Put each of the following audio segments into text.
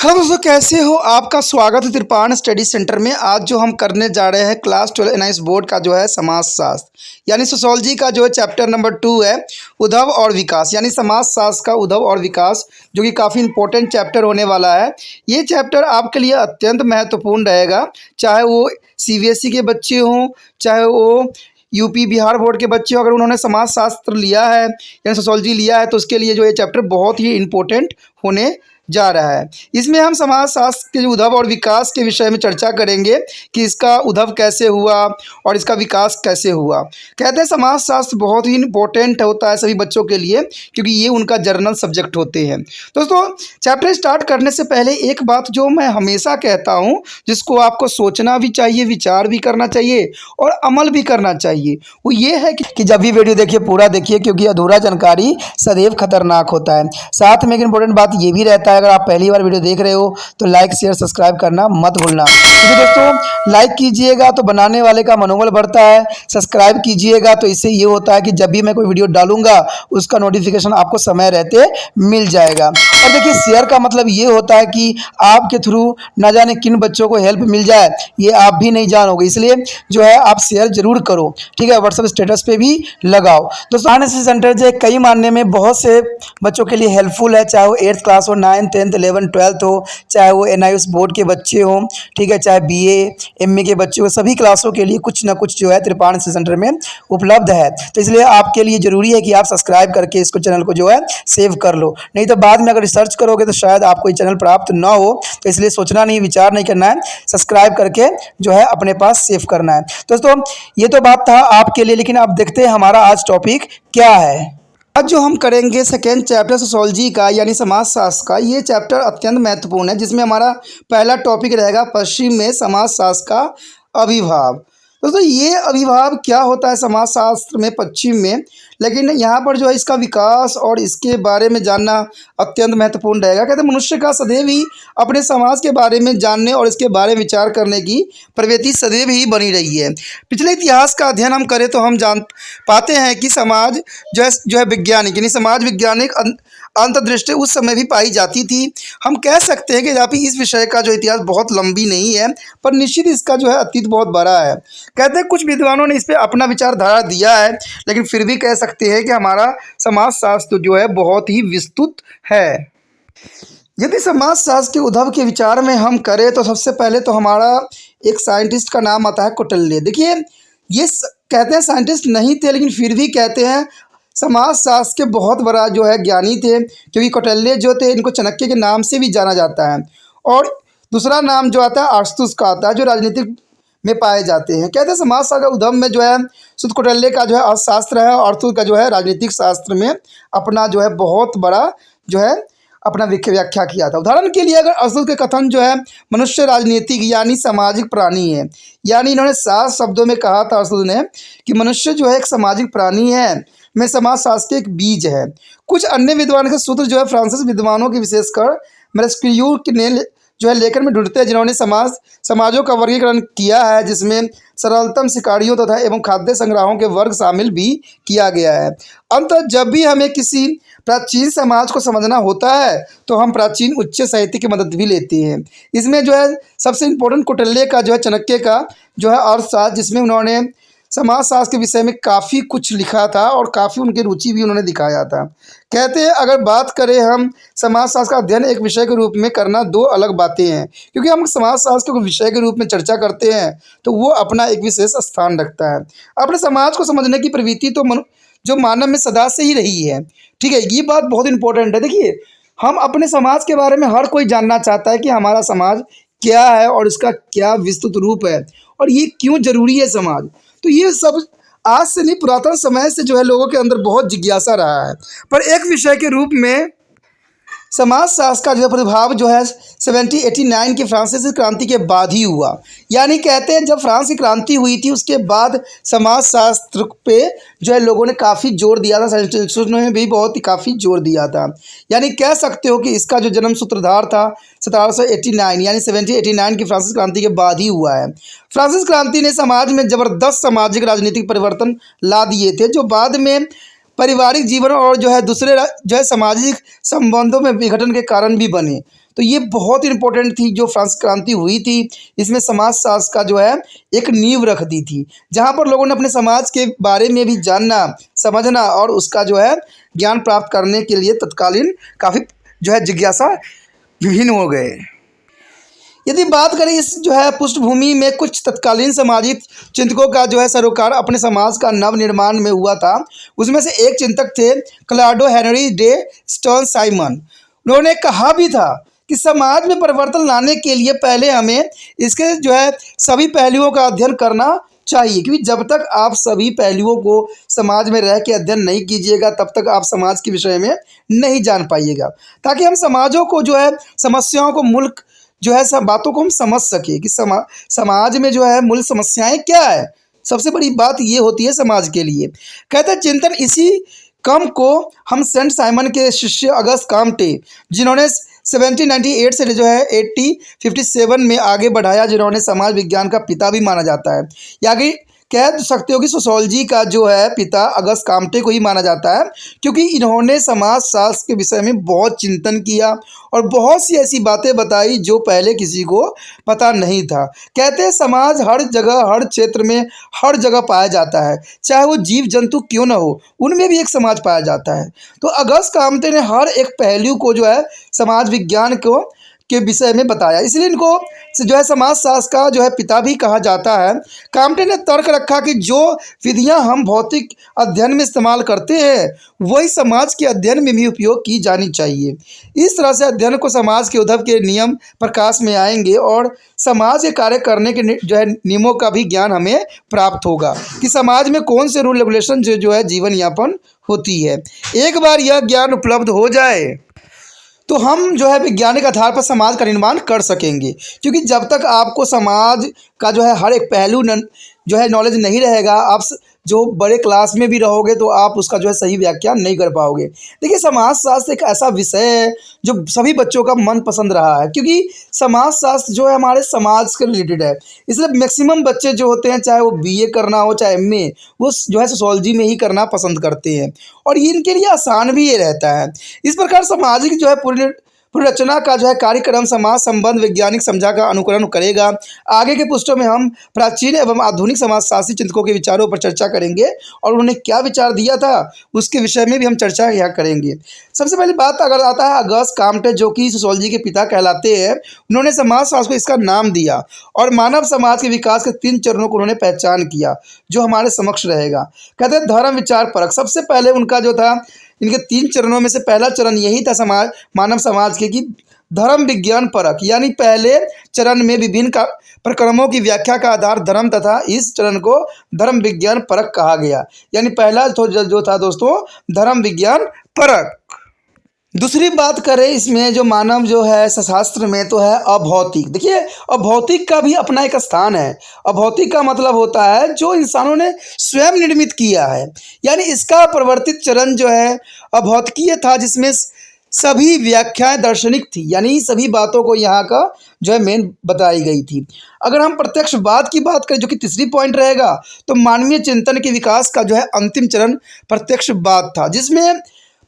Hello दोस्तों, कैसे हो? आपका स्वागत है त्रिपाण स्टडी सेंटर में। आज जो हम करने जा रहे हैं क्लास 12 एनआईएस बोर्ड का जो है समाजशास्त्र यानी सोशोलॉजी का जो है चैप्टर नंबर 2 है उद्धव और विकास यानी समाजशास्त्र का उद्धव और विकास, जो कि काफ़ी इंपॉर्टेंट चैप्टर होने वाला है। ये चैप्टर आपके लिए अत्यंत महत्वपूर्ण रहेगा, चाहे वो सीबीएसई के बच्चे हों, चाहे वो यूपी बिहार बोर्ड के बच्चे हो। अगर उन्होंने समाजशास्त्र लिया है या सोशोलॉजी लिया है तो उसके लिए जो ये चैप्टर बहुत ही इम्पोर्टेंट होने जा रहा है। इसमें हम समाजशास्त्र के उद्धव और विकास के विषय में चर्चा करेंगे कि इसका उद्धव कैसे हुआ और इसका विकास कैसे हुआ। कहते हैं समाजशास्त्र बहुत ही इम्पोर्टेंट होता है सभी बच्चों के लिए, क्योंकि ये उनका जर्नल सब्जेक्ट होते हैं। दोस्तों, चैप्टर स्टार्ट करने से पहले एक बात जो मैं हमेशा कहता हूँ, जिसको आपको सोचना भी चाहिए, विचार भी करना चाहिए और अमल भी करना चाहिए, वो ये है कि जब भी वीडियो देखिए पूरा देखिए, क्योंकि अधूरा जानकारी सदैव खतरनाक होता है। साथ में एक इंपॉर्टेंट बात ये भी रहता है, अगर आप पहली बार वीडियो देख रहे हो तो लाइक शेयर सब्सक्राइब करना मत भूलना, क्योंकि दोस्तों लाइक कीजिएगा तो बनाने वाले का मनोबल बढ़ता है, सब्सक्राइब कीजिएगा तो इससे ये होता है कि जब भी मैं कोई वीडियो डालूंगा उसका नोटिफिकेशन आपको समय रहते मिल जाएगा। और देखिए, शेयर का मतलब ये होता है कि आपके थ्रू न जाने किन बच्चों को हेल्प मिल जाए, ये आप भी नहीं जानोगे, इसलिए जो है आप शेयर जरूर करो, ठीक है। व्हाट्सएप स्टेटस पे भी लगाओ। दोस्तों, एनआईएस सेंटर जो कई मानने में बहुत से बच्चों के लिए हेल्पफुल है, चाहे वो 8th क्लास हो, 9th 10th 11th 12th हो, चाहे वो एनआईएस बोर्ड के बच्चे हों, ठीक है, चाहे बीए एमए के बच्चे हो, सभी क्लासों के लिए कुछ ना कुछ जो है त्रिपाण सेंटर में उपलब्ध है। तो इसलिए आपके लिए ज़रूरी है कि आप सब्सक्राइब करके इसको चैनल को जो है सेव कर लो, नहीं तो बाद में अगर रिसर्च करोगे तो शायद आपको ये चैनल प्राप्त ना हो। तो इसलिए सोचना नहीं, विचार नहीं करना है, सब्सक्राइब करके जो है अपने पास सेव करना है। दोस्तों, ये तो बात था आपके लिए, लेकिन अब देखते हैं हमारा आज टॉपिक क्या है। आज जो हम करेंगे सेकेंड चैप्टर सोशोलॉजी का यानी समाजशास्त्र का, ये चैप्टर अत्यंत महत्वपूर्ण है, जिसमें हमारा पहला टॉपिक रहेगा पश्चिम में समाजशास्त्र का अभिभाव। दोस्तों, ये अभिभाव क्या होता है समाजशास्त्र में पश्चिम में, लेकिन यहाँ पर जो है इसका विकास और इसके बारे में जानना अत्यंत महत्वपूर्ण रहेगा। कहते हैं मनुष्य का सदैव ही अपने समाज के बारे में जानने और इसके बारे में विचार करने की प्रवृत्ति सदैव ही बनी रही है। पिछले इतिहास का अध्ययन हम करें तो हम जान पाते हैं कि समाज जो है वैज्ञानिक यानी समाज वैज्ञानिक अंतर्दृष्टि उस समय भी पाई जाती थी। हम कह सकते हैं कि यद्यपि इस विषय का जो इतिहास बहुत लंबी नहीं है, पर निश्चित इसका जो है अतीत बहुत बड़ा है। कहते हैं कुछ विद्वानों ने इस पर अपना विचारधारा दिया है, लेकिन फिर भी कह सकते हैं कि हमारा समाजशास्त्र जो है बहुत ही विस्तृत है। यदि समाजशास्त्र के उद्धव के विचार में हम करें तो सबसे पहले तो हमारा एक साइंटिस्ट का नाम आता है कौटिल्य। देखिए, ये कहते हैं साइंटिस्ट नहीं थे, लेकिन फिर भी कहते हैं समाजशास्त्र के बहुत बड़ा जो है ज्ञानी थे, क्योंकि कौटिल्य जो थे इनको चाणक्य के नाम से भी जाना जाता है। और दूसरा नाम जो आता है अरस्तु का आता है, जो राजनीतिक में पाए जाते हैं। कहते हैं समाजशास्त्र का उद्धव में जो है शुद्ध कौटिल्य का जो है अर्थशास्त्र है और अरस्तु का जो है राजनीतिक शास्त्र में अपना जो है बहुत बड़ा जो है अपना व्याख्या किया था। उदाहरण के लिए अगर अरस्तु के कथन जो है मनुष्य राजनीतिक यानी सामाजिक प्राणी है, यानी इन्होंने 7 शब्दों में कहा था अरस्तु ने कि मनुष्य जो है एक सामाजिक प्राणी है, में समाजशास्त्र एक बीज है। कुछ अन्य विद्वान के सूत्र जो है फ्रांसीसी विद्वानों की विशेषकर मेस्क्यू ने जो है लेखन में ढूंढते हैं, जिन्होंने समाजों का वर्गीकरण किया है, जिसमें सरलतम शिकारियों तथा एवं खाद्य संग्राहों के वर्ग शामिल भी किया गया है। अंततः जब भी हमें किसी प्राचीन समाज को समझना होता है तो हम प्राचीन उच्च साहित्य की मदद भी लेते हैं। इसमें जो है सबसे इम्पोर्टेंट कौटिल्य का जो है चाणक्य का जो है अर्थशास्त्र, जिसमें उन्होंने समाजशास्त्र के विषय में काफ़ी कुछ लिखा था और काफ़ी उनकी रुचि भी उन्होंने दिखाया था। कहते हैं अगर बात करें हम समाजशास्त्र का अध्ययन एक विषय के रूप में करना, 2 अलग बातें हैं, क्योंकि हम समाजशास्त्र को विषय के रूप में चर्चा करते हैं तो वो अपना एक विशेष स्थान रखता है। अपने समाज को समझने की प्रवृत्ति तो जो मानव में सदा से ही रही है, ठीक है, ये बात बहुत इंपॉर्टेंट है। देखिए, हम अपने समाज के बारे में हर कोई जानना चाहता है कि हमारा समाज क्या है और इसका क्या विस्तृत रूप है और ये क्यों जरूरी है समाज। तो ये सब आज से नहीं, पुरातन समय से जो है लोगों के अंदर बहुत जिज्ञासा रहा है। पर एक विषय के रूप में समाजशास्त्र का जो प्रभाव जो है 1789 की फ्रांसीसी क्रांति के बाद ही हुआ। यानी कहते हैं जब फ्रांस की क्रांति हुई थी उसके बाद समाजशास्त्र पे जो है लोगों ने काफ़ी जोर दिया था, साइंटिस्टों ने भी बहुत ही काफ़ी जोर दिया था। यानी कह सकते हो कि इसका जो जन्म सूत्रधार था 1789 यानी 1789 की फ्रांसीसी क्रांति के बाद ही हुआ है। फ्रांसीसी क्रांति ने समाज में ज़बरदस्त सामाजिक राजनीतिक परिवर्तन ला दिए थे, जो बाद में पारिवारिक जीवन और जो है दूसरे जो है सामाजिक संबंधों में विघटन के कारण भी बने। तो ये बहुत इंपॉर्टेंट थी जो फ्रांस क्रांति हुई थी। इसमें समाजशास्त्र का जो है एक नींव रख दी थी, जहाँ पर लोगों ने अपने समाज के बारे में भी जानना, समझना और उसका जो है ज्ञान प्राप्त करने के लिए तत्कालीन काफ़ी जो है जिज्ञासा विभिन्न हो गए। यदि बात करें इस जो है पृष्ठभूमि में कुछ तत्कालीन सामाजिक चिंतकों का जो है सरोकार अपने समाज का नव निर्माण में हुआ था, उसमें से एक चिंतक थे क्लाडो हेनरी डे स्टोन साइमन। उन्होंने कहा भी था कि समाज में परिवर्तन लाने के लिए पहले हमें इसके जो है सभी पहलुओं का अध्ययन करना चाहिए, क्योंकि जब तक आप सभी पहलुओं को समाज में रह के अध्ययन नहीं कीजिएगा तब तक आप समाज के विषय में नहीं जान पाइएगा, ताकि हम समाजों को जो है समस्याओं को मूल जो है सब बातों को हम समझ सके कि समाज में जो है मूल समस्याएं क्या है। सबसे बड़ी बात ये होती है समाज के लिए। कहते हैं चिंतन इसी कम को हम सेंट साइमन के शिष्य अगस्त काम्टे, जिन्होंने 1798 से जो है 1857 में आगे बढ़ाया, जिन्होंने समाज विज्ञान का पिता भी माना जाता है, या कि कह सकते हो कि सोशोलॉजी का जो है पिता अगस्त काम्टे को ही माना जाता है, क्योंकि इन्होंने समाज शास्त्र के विषय में बहुत चिंतन किया और बहुत सी ऐसी बातें बताई जो पहले किसी को पता नहीं था। कहते हैं समाज हर जगह, हर क्षेत्र में, हर जगह पाया जाता है, चाहे वो जीव जंतु क्यों ना हो, उनमें भी एक समाज पाया जाता है। तो अगस्त काम्टे ने हर एक पहलू को जो है समाज विज्ञान को के विषय में बताया, इसलिए इनको जो है समाजशास्त्र का जो है पिता भी कहा जाता है। काम्टे ने तर्क रखा कि जो विधियां हम भौतिक अध्ययन में इस्तेमाल करते हैं वही समाज के अध्ययन में भी उपयोग की जानी चाहिए। इस तरह से अध्ययन को समाज के उद्भव के नियम प्रकाश में आएंगे और समाज के कार्य करने के जो है नियमों का भी ज्ञान हमें प्राप्त होगा कि समाज में कौन से रूल रेगुलेशन जो है जीवन यापन होती है। एक बार यह ज्ञान उपलब्ध हो जाए तो हम जो है वैज्ञानिक आधार पर समाज का निर्माण कर सकेंगे, क्योंकि जब तक आपको समाज का जो है हर एक पहलू जो है नॉलेज नहीं रहेगा, आप जो बड़े क्लास में भी रहोगे तो आप उसका जो है सही व्याख्या नहीं कर पाओगे। देखिए समाजशास्त्र एक ऐसा विषय है जो सभी बच्चों का मन पसंद रहा है, क्योंकि समाजशास्त्र जो है हमारे समाज के रिलेटेड है, इसलिए मैक्सिमम बच्चे जो होते हैं, चाहे वो बीए करना हो चाहे एमए, वो जो है सोशोलॉजी में ही करना पसंद करते हैं और इनके लिए आसान भी ये रहता है। इस प्रकार सामाजिक जो है पुनर्रचना का जो है कार्यक्रम समाज संबंध वैज्ञानिक समझा का अनुकरण करेगा। आगे के पृष्ठों में हम प्राचीन एवं आधुनिक समाजशास्त्री चिंतकों के विचारों पर चर्चा करेंगे और उन्होंने क्या विचार दिया था उसके विषय में भी हम चर्चा यहाँ करेंगे। सबसे पहली बात अगर आता है अगस्त काम्टे, जो कि सोशोलॉजी के पिता कहलाते हैं, उन्होंने समाजशास्त्र को इसका नाम दिया और मानव समाज के विकास के 3 चरणों को उन्होंने पहचान किया जो हमारे समक्ष रहेगा। कहते हैं धर्म विचार परख। सबसे पहले उनका जो था, इनके 3 चरणों में से पहला चरण यही था मानव समाज के कि धर्म विज्ञान परख, यानी पहले चरण में विभिन्न प्रकरणों की व्याख्या का आधार धर्म तथा इस चरण को धर्म विज्ञान परख कहा गया। यानी पहला जो था दोस्तों धर्म विज्ञान परख। दूसरी बात करें इसमें जो मानव जो है शास्त्र में तो है अभौतिक। देखिए अभौतिक का भी अपना एक स्थान है। अभौतिक का मतलब होता है जो इंसानों ने स्वयं निर्मित किया है, यानी इसका प्रवर्तित चरण जो है अभौतिकीय था, जिसमें सभी व्याख्याएं दार्शनिक थी, यानी सभी बातों को यहाँ का जो है मेन बताई गई थी। अगर हम प्रत्यक्षवाद की बात करें जो कि तीसरी पॉइंट रहेगा, तो मानवीय चिंतन के विकास का जो है अंतिम चरण प्रत्यक्षवाद था, जिसमें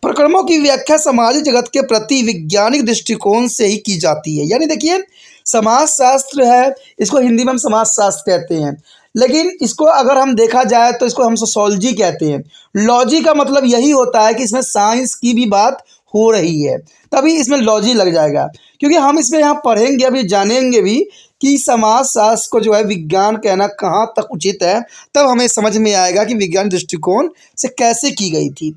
प्रकरणों की व्याख्या सामाजिक जगत के प्रति वैज्ञानिक दृष्टिकोण से ही की जाती है। यानी देखिए समाजशास्त्र है, इसको हिंदी में हम समाजशास्त्र कहते हैं, लेकिन इसको अगर हम देखा जाए तो इसको हम सोशोलॉजी कहते हैं। लॉजी का मतलब यही होता है कि इसमें साइंस की भी बात हो रही है, तभी इसमें लॉजी लग जाएगा, क्योंकि हम इसमें यहाँ पढ़ेंगे अभी जानेंगे भी कि समाजशास्त्र को जो है विज्ञान कहना कहाँ तक उचित है, तब हमें समझ में आएगा कि विज्ञान दृष्टिकोण से कैसे की गई थी।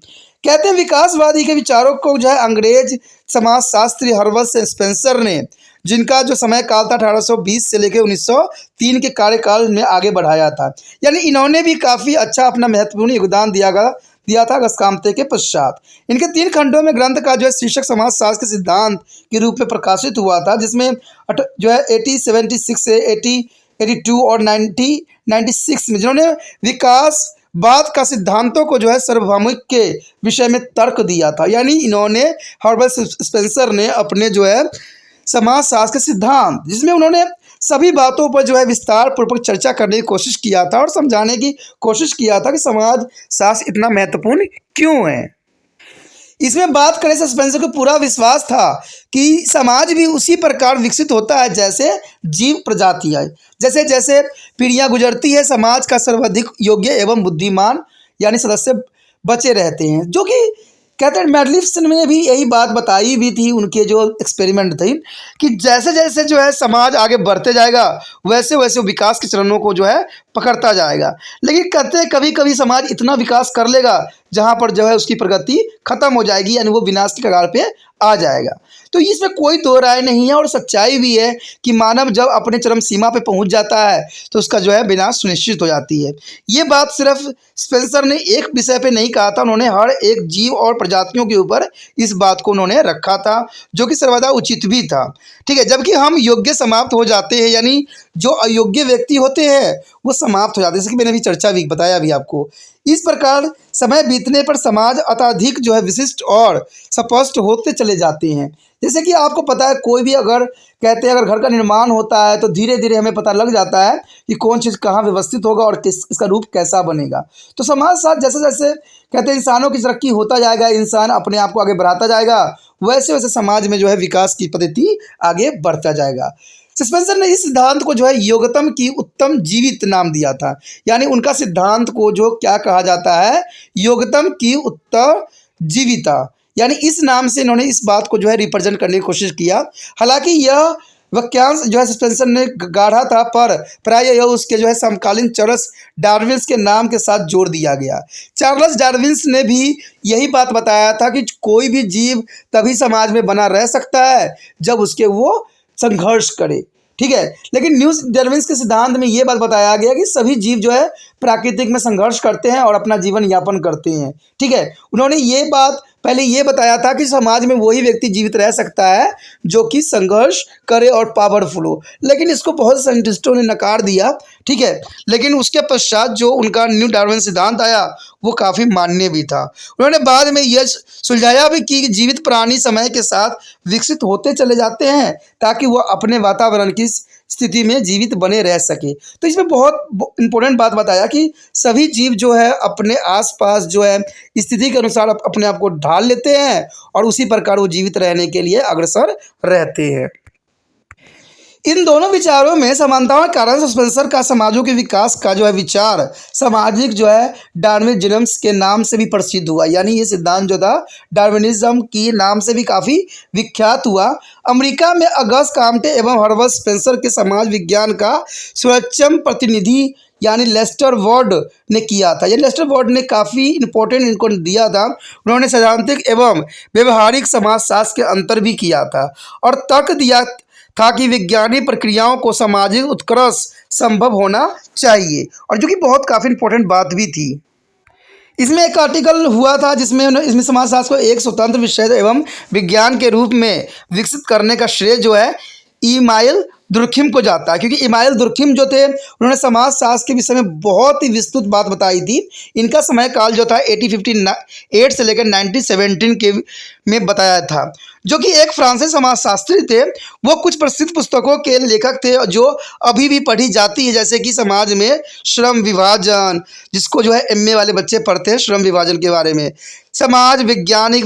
कहते हैं विकासवादी के विचारों को जो है अंग्रेज समाजशास्त्री हर्बर्ट स्पेंसर ने, जिनका जो समय काल था 1820 से लेकर 1903 के कार्यकाल में आगे बढ़ाया था, यानी इन्होंने भी काफ़ी अच्छा अपना महत्वपूर्ण योगदान दिया था अगस्त काम्टे के पश्चात। इनके 3 खंडों में ग्रंथ का जो है शीर्षक समाजशास्त्र के सिद्धांत के रूप में प्रकाशित हुआ था, जिसमें जो है 1876 से 1882 और 1996 में जिन्होंने विकासवाद का सिद्धांतों को जो है सार्वभौमिक के विषय में तर्क दिया था। यानी इन्होंने हर्बर्ट स्पेंसर ने अपने जो है समाजशास्त्र के सिद्धांत, जिसमें उन्होंने सभी बातों पर जो है विस्तार पूर्वक चर्चा करने की कोशिश किया था और समझाने की कोशिश किया था कि समाज शास्त्र इतना महत्वपूर्ण क्यों है। इसमें बात करें स्पेंसर को पूरा विश्वास था कि समाज भी उसी प्रकार विकसित होता है जैसे जीव प्रजातियाँ, जैसे जैसे पीढ़ियाँ गुजरती है समाज का सर्वाधिक योग्य एवं बुद्धिमान यानी सदस्य बचे रहते हैं। जो कि कहते हैं मेडलिफ्सन ने भी यही बात बताई भी थी, उनके जो एक्सपेरिमेंट थे कि जैसे जैसे जो है समाज आगे बढ़ते जाएगा वैसे वैसे वो विकास के चरणों को जो है पकड़ता जाएगा। लेकिन कहते हैं कभी कभी समाज इतना विकास कर लेगा जहाँ पर जो है उसकी प्रगति खत्म हो जाएगी, यानी वो विनाश के कगार पे आ जाएगा। तो इसमें कोई दो राय नहीं है और सच्चाई भी है कि मानव जब अपने चरम सीमा पे पहुंच जाता है तो उसका जो है विनाश सुनिश्चित हो जाती है। ये बात सिर्फ स्पेंसर ने एक विषय पे नहीं कहा था, उन्होंने हर एक जीव और प्रजातियों के ऊपर इस बात को उन्होंने रखा था, जो कि सर्वदा उचित भी था। ठीक है, जबकि हम योग्य समाप्त हो जाते हैं, यानी जो अयोग्य व्यक्ति होते हैं वो समाप्त हो जाते हैं, जैसे कि मैंने अभी चर्चा भी बताया भी आपको। इस प्रकार समय बीतने पर समाज अत्यधिक जो है विशिष्ट और स्पष्ट होते चले जाते हैं। जैसे कि आपको पता है कोई भी अगर कहते हैं अगर घर का निर्माण होता है तो धीरे धीरे हमें पता लग जाता है कि कौन चीज़ कहाँ व्यवस्थित होगा और किस इसका रूप कैसा बनेगा। तो समाज साथ जैसे जैसे कहते हैं इंसानों की तरक्की होता जाएगा, इंसान अपने आप को आगे बढ़ाता जाएगा, वैसे वैसे समाज में जो है विकास की पद्धति आगे बढ़ता जाएगा। स्पेंसर ने इस सिद्धांत को जो है योगतम की उत्तम जीवित नाम दिया था, यानी उनका सिद्धांत को जो क्या कहा जाता है, योगतम की उत्तम जीविता, यानी इस नाम से इन्होंने इस बात को जो है रिप्रेजेंट करने की कोशिश किया। हालांकि यह वाक्यांश जो है स्पेंसर ने गाढ़ा था, पर प्राय यह उसके जो है समकालीन चार्ल्स डार्विन्स के नाम के साथ जोड़ दिया गया। चार्ल्स डार्विन्स ने भी यही बात बताया था कि कोई भी जीव तभी समाज में बना रह सकता है जब उसके वो संघर्ष करे। ठीक है, लेकिन न्यूज डार्विन्स के सिद्धांत में ये बात बताया गया कि सभी जीव जो है प्राकृतिक में संघर्ष करते हैं और अपना जीवन यापन करते हैं। ठीक है, उन्होंने ये बात पहले ये बताया था कि समाज में वही व्यक्ति जीवित रह सकता है जो कि संघर्ष करे और पावरफुल हो, लेकिन इसको बहुत से साइंटिस्टों ने नकार दिया। ठीक है, लेकिन उसके पश्चात जो उनका न्यू डार्विन सिद्धांत आया वो काफ़ी मान्य भी था। उन्होंने बाद में यह सुलझाया भी कि जीवित प्राणी समय के साथ विकसित होते चले जाते हैं ताकि वो अपने वातावरण की स्थिति में जीवित बने रह सके। तो इसमें बहुत इंपॉर्टेंट बात बताया कि सभी जीव जो है अपने आसपास जो है स्थिति के अनुसार अपने आप को ढाल लेते हैं और उसी प्रकार वो जीवित रहने के लिए अग्रसर रहते हैं। इन दोनों विचारों में समानताओं के कारण स्पेंसर का समाजों के विकास का जो है विचार सामाजिक जो है डार्विनिज्म के नाम से भी प्रसिद्ध हुआ, यानी ये सिद्धांत जो था डार्विनिज्म की नाम से भी काफ़ी विख्यात हुआ। अमेरिका में अगस्त काम्टे एवं हर्बर्ट स्पेंसर के समाज विज्ञान का सर्वोच्च प्रतिनिधि यानी लेस्टर वॉर्ड ने किया था। ये लेस्टर वॉर्ड ने काफ़ी इंपॉर्टेंट इनको दिया था। उन्होंने सैद्धांतिक एवं व्यवहारिक समाजशास्त्र के अंतर भी किया था और तर्क दिया था कि विज्ञानी प्रक्रियाओं को सामाजिक उत्कर्ष संभव होना चाहिए, और जो कि बहुत काफ़ी इंपॉर्टेंट बात भी थी। इसमें एक आर्टिकल हुआ था जिसमें इसमें समाजशास्त्र को एक स्वतंत्र विषय एवं विज्ञान के रूप में विकसित करने का श्रेय जो है इमाइल दुर्खिम को जाता है, क्योंकि इमाइल दुर्खिम जो थे उन्होंने समाजशास्त्र के विषय में बहुत ही विस्तृत बात बताई थी। इनका समय काल जो था 1858 से लेकर 1917 के में बताया था। जो कि एक फ्रांसीसी समाजशास्त्री थे, वो कुछ प्रसिद्ध पुस्तकों के लेखक थे जो अभी भी पढ़ी जाती है, जैसे कि समाज में श्रम विभाजन, जिसको जो है MA वाले बच्चे पढ़ते हैं श्रम विभाजन के बारे में, समाज वैज्ञानिक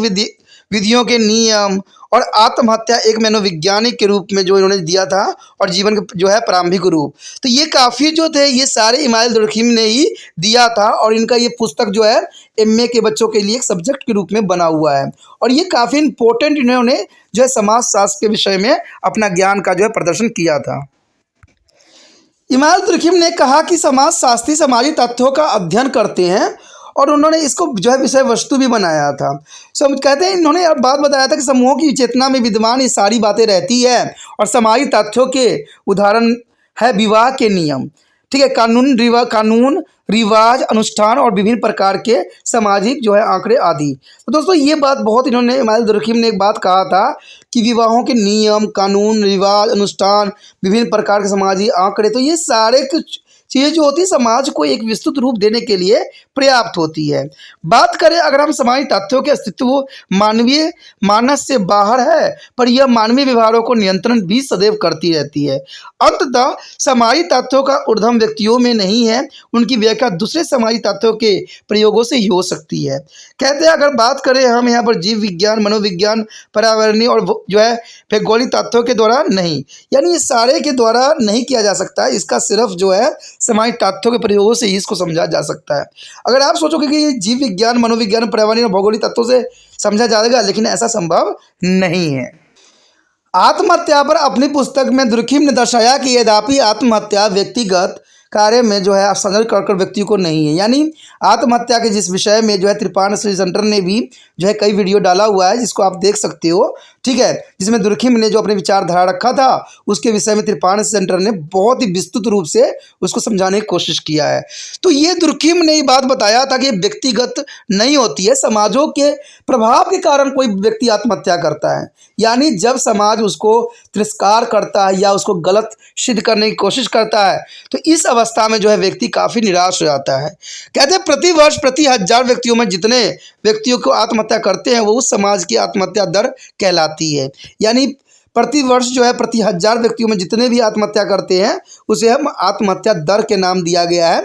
विधियों के नियम और आत्महत्या एक मनोवैज्ञानिक के रूप में जो इन्होंने दिया था, और जीवन के जो है प्रारंभिक रूप। तो ये काफ़ी जो थे ये सारे इमाइल दुर्खिम ने ही दिया था, और इनका ये पुस्तक जो है MA के बच्चों के लिए एक सब्जेक्ट के रूप में बना हुआ है, और ये काफ़ी इंपॉर्टेंट इन्होंने जो है समाजशास्त्र के विषय में अपना ज्ञान का जो है प्रदर्शन किया था। इमाइल दुर्खिम ने कहा कि समाजशास्त्री सामाजिक तथ्यों का अध्ययन करते हैं, और उन्होंने इसको जो है विषय वस्तु भी बनाया था। कहते हैं इन्होंने बात बताया था कि समूहों की चेतना में विद्यमान ये सारी बातें रहती है, और सामाजिक तथ्यों के उदाहरण है विवाह के नियम, ठीक है, कानून रिवाज अनुष्ठान और विभिन्न प्रकार के सामाजिक जो है आंकड़े आदि। तो दोस्तों ये बात बहुत इन्होंने इमाइल दुर्खिम ने एक बात कहा था कि विवाहों के नियम, कानून, रिवाज, अनुष्ठान, विभिन्न प्रकार के सामाजिक आंकड़े, तो ये सारे कुछ चीज़ें जो होती है समाज को एक विस्तृत रूप देने के लिए पर्याप्त होती है। बात करें अगर हम सामाजिक तथ्यों के अस्तित्व मानवीय मानस से बाहर है, पर यह मानवीय व्यवहारों को नियंत्रण भी सदैव करती रहती है। अंततः सामाजिक तथ्यों का उद्गम व्यक्तियों में नहीं है, उनकी व्याख्या दूसरे सामाजिक तथ्यों के प्रयोगों से ही हो सकती है। कहते हैं अगर बात करें हम यहाँ पर जीव विज्ञान, मनोविज्ञान, पर्यावरणीय और जो है भौगोलिक तथ्यों के द्वारा नहीं, यानी ये सारे के द्वारा नहीं किया जा सकता है। इसका सिर्फ जो है सामाजिक तथ्यों के प्रयोगों से ही इसको समझा जा सकता है। अगर आप सोचोगे कि ये जीव विज्ञान, मनोविज्ञान, पर्यावरणीय और भौगोलिक तत्वों से समझा जाएगा, लेकिन ऐसा संभव नहीं है। आत्महत्या पर अपनी पुस्तक में दुर्खिम ने दर्शाया कि यद्यपि आत्महत्या व्यक्तिगत कार्य में जो है संघर्ष कर व्यक्ति को नहीं है, यानी आत्महत्या के जिस विषय में जो है त्रिपाण स्टडी सेंटर ने भी जो है कई वीडियो डाला हुआ है, जिसको आप देख सकते हो, ठीक है, जिसमें दुर्खिम ने जो अपने विचारधारा रखा था उसके विषय में त्रिपाण सेंटर ने बहुत ही विस्तृत रूप से उसको समझाने की कोशिश किया है। तो ये दुर्खिम ने ये बात बताया था कि ये व्यक्तिगत नहीं होती है, समाजों के प्रभाव के कारण कोई व्यक्ति आत्महत्या करता है, यानी जब समाज उसको तिरस्कार करता है या उसको गलत सिद्ध करने की कोशिश करता है, तो इस अवस्था में जो है व्यक्ति काफ़ी निराश हो जाता है। कहते हैं प्रति वर्ष प्रति 1000 व्यक्तियों में जितने व्यक्तियों को आत्महत्या करते हैं वो उस समाज की आत्महत्या दर कहलाती है, यानी प्रति वर्ष जो है प्रति 1000 व्यक्तियों में जितने भी आत्महत्या करते हैं उसे हम आत्महत्या दर के नाम दिया गया है।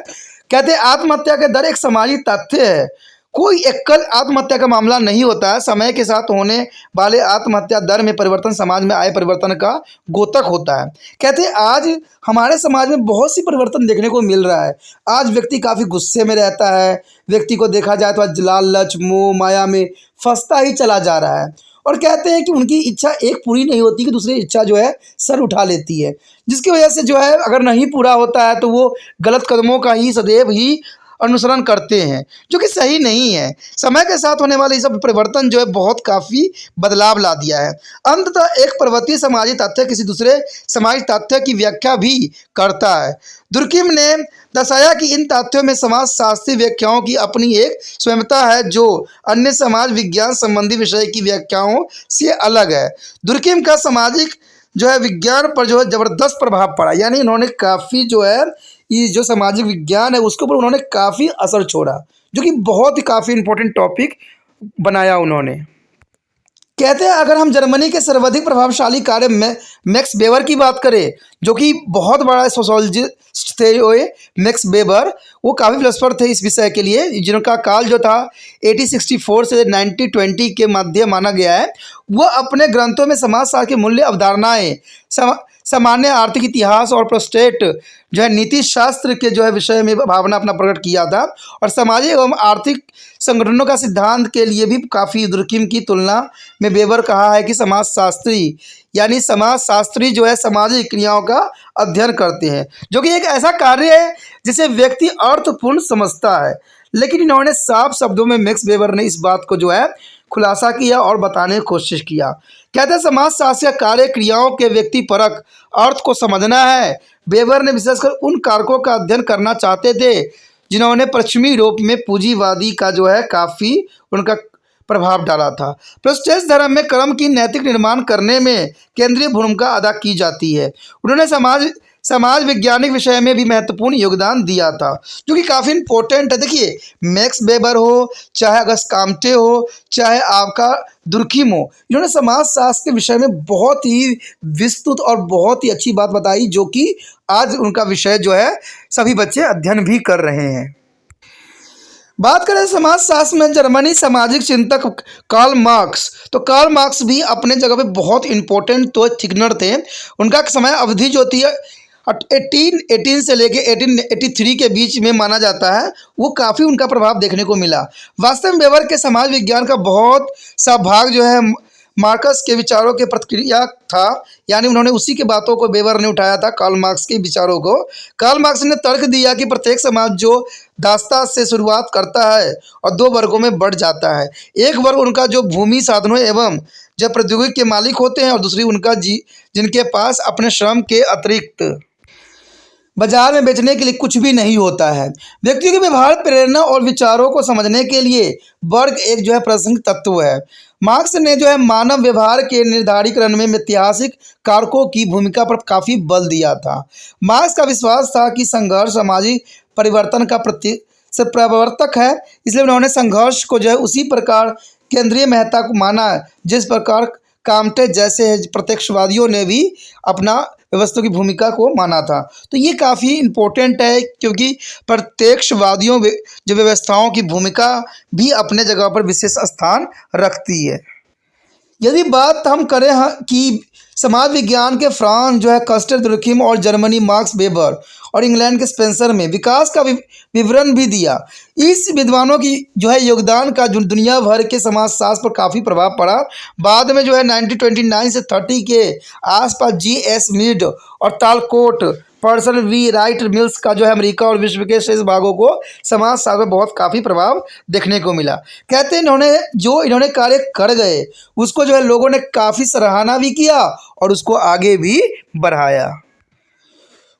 कहते हैं आत्महत्या के दर एक सामाजिक तथ्य है, कोई एकल आत्महत्या का मामला नहीं होता है। समय के साथ होने वाले आत्महत्या दर में परिवर्तन समाज में आए परिवर्तन का द्योतक होता है। कहते हैं आज हमारे समाज में बहुत सी परिवर्तन देखने को मिल रहा है। आज व्यक्ति काफ़ी गुस्से में रहता है, व्यक्ति को देखा जाए तो आज लालच, मोह, माया में फंसता ही चला जा रहा है, और कहते हैं कि उनकी इच्छा एक पूरी नहीं होती कि दूसरी इच्छा जो है सर उठा लेती है, जिसकी वजह से जो है अगर नहीं पूरा होता है तो वो गलत कदमों का ही सदैव ही अनुसरण करते हैं, जो कि सही नहीं है। समय के साथ होने वाले सब परिवर्तन जो है बहुत काफ़ी बदलाव ला दिया है। अंततः एक पर्वतीय सामाजिक तथ्य किसी दूसरे सामाजिक तथ्य की व्याख्या भी करता है। दुर्खिम ने दर्शाया कि इन तथ्यों में समाज शास्त्रीय व्याख्याओं की अपनी एक स्वयंता है जो अन्य समाज विज्ञान संबंधी विषय की व्याख्याओं से अलग है। दुर्खिम का सामाजिक जो है विज्ञान पर जो है ज़बरदस्त प्रभाव पड़ा, यानी इन्होंने काफ़ी जो है ये जो सामाजिक विज्ञान है उसके ऊपर उन्होंने काफ़ी असर छोड़ा, जो कि बहुत ही काफ़ी इम्पोर्टेंट टॉपिक बनाया उन्होंने। कहते हैं अगर हम जर्मनी के सर्वाधिक प्रभावशाली कार्य में मैक्स वेबर की बात करें, जो कि बहुत बड़ा सोशोलॉजिस्ट थे मैक्स वेबर, वो काफ़ी फिलोसफर थे इस विषय के लिए, जिनका काल जो था 1864 से 1920 के मध्य माना गया है। वह अपने ग्रंथों में समाजशास्त्र के मूल्य अवधारणाएं, सामान्य आर्थिक इतिहास और प्रोस्टेट जो है नीति शास्त्र के जो है विषय में भावना अपना प्रकट किया था, और सामाजिक एवं आर्थिक संगठनों का सिद्धांत के लिए भी काफ़ी दुर्खिम की तुलना में वेबर कहा है कि समाजशास्त्री यानी समाजशास्त्री जो है सामाजिक क्रियाओं का अध्ययन करते हैं, जो कि एक ऐसा कार्य है जिसे व्यक्ति अर्थपूर्ण समझता है। लेकिन इन्होंने साफ शब्दों में मैक्स वेबर ने इस बात को जो है खुलासा किया और बताने की कोशिश किया। कहते हैं समाजशास्त्र का कार्य क्रियाओं के व्यक्ति परक अर्थ को समझना है। वेबर ने विशेषकर उन कारकों का अध्ययन करना चाहते थे जिन्होंने पश्चिमी यूरोप में पूंजीवादी का जो है काफ़ी उनका प्रभाव डाला था। प्रोटेस्टेंट धर्म में कर्म की नैतिक निर्माण करने में केंद्रीय भूमिका अदा की जाती है। उन्होंने समाज वैज्ञानिक विषय में भी महत्वपूर्ण योगदान दिया था, जो कि काफ़ी इम्पोर्टेंट है। देखिए मैक्स वेबर हो, चाहे अगस्त काम्टे हो, चाहे आपका दुर्खिम हो, इन्होंने समाजशास्त्र के विषय में बहुत ही विस्तृत और बहुत ही अच्छी बात बताई, जो कि आज उनका विषय जो है सभी बच्चे अध्ययन भी कर रहे हैं। बात करें समाजशास्त्र में जर्मनी सामाजिक चिंतक कार्ल मार्क्स, तो कार्ल मार्क्स भी अपने जगह पे बहुत इम्पोर्टेंट तो थिंकर थे। उनका समय अवधि जो थी 1818 से लेके 1883 के बीच में माना जाता है, वो काफ़ी उनका प्रभाव देखने को मिला। वास्तव में वेबर के समाज विज्ञान का बहुत सा भाग जो है मार्क्स के विचारों के प्रतिक्रिया था, यानी उन्होंने उसी के बातों को वेबर ने उठाया था, कार्ल मार्क्स के विचारों को। कार्ल मार्क्स ने तर्क दिया कि प्रत्येक समाज जो दास्ता से शुरुआत करता है और दो वर्गों में बढ़ जाता है। एक वर्ग उनका जो भूमि साधनों एवं जब प्रौद्योगिकी के मालिक होते हैं, और दूसरी उनका जिनके पास अपने श्रम के अतिरिक्त बाजार में बेचने के लिए कुछ भी नहीं होता है। व्यक्तियों के व्यवहार, प्रेरणा और विचारों को समझने के लिए वर्ग एक जो है प्रासंगिक तत्व है। मार्क्स ने जो है मानव व्यवहार के निर्धारीकरण में ऐतिहासिक कारकों की भूमिका पर काफ़ी बल दिया था। मार्क्स का विश्वास था कि संघर्ष सामाजिक परिवर्तन का से प्रवर्तक है, इसलिए उन्होंने संघर्ष को जो है उसी प्रकार केंद्रीय महत्ता को माना है जिस प्रकार काम्टे जैसे प्रत्यक्षवादियों ने भी अपना व्यवस्था की भूमिका को माना था। तो ये काफ़ी इम्पोर्टेंट है क्योंकि प्रत्यक्षवादियों जो व्यवस्थाओं की भूमिका भी अपने जगह पर विशेष स्थान रखती है। यदि बात हम करें कि समाज विज्ञान के फ्रांस जो है कस्टर दुर्खिम और जर्मनी मार्क्स वेबर और इंग्लैंड के स्पेंसर में विकास का विवरण भी दिया। इस विद्वानों की जो है योगदान का जो दुनिया भर के समाजशास्त्र पर काफ़ी प्रभाव पड़ा। बाद में जो है 1929 से 30 के आसपास G.S. मीड और तालकोट पर्सन वी राइट मिल्स का जो है अमेरिका और विश्व के शेष भागों को समाजशास्त्र में बहुत काफ़ी प्रभाव देखने को मिला। कहते हैं इन्होंने कार्य कर गए उसको जो है लोगों ने काफ़ी सराहना भी किया और उसको आगे भी बढ़ाया।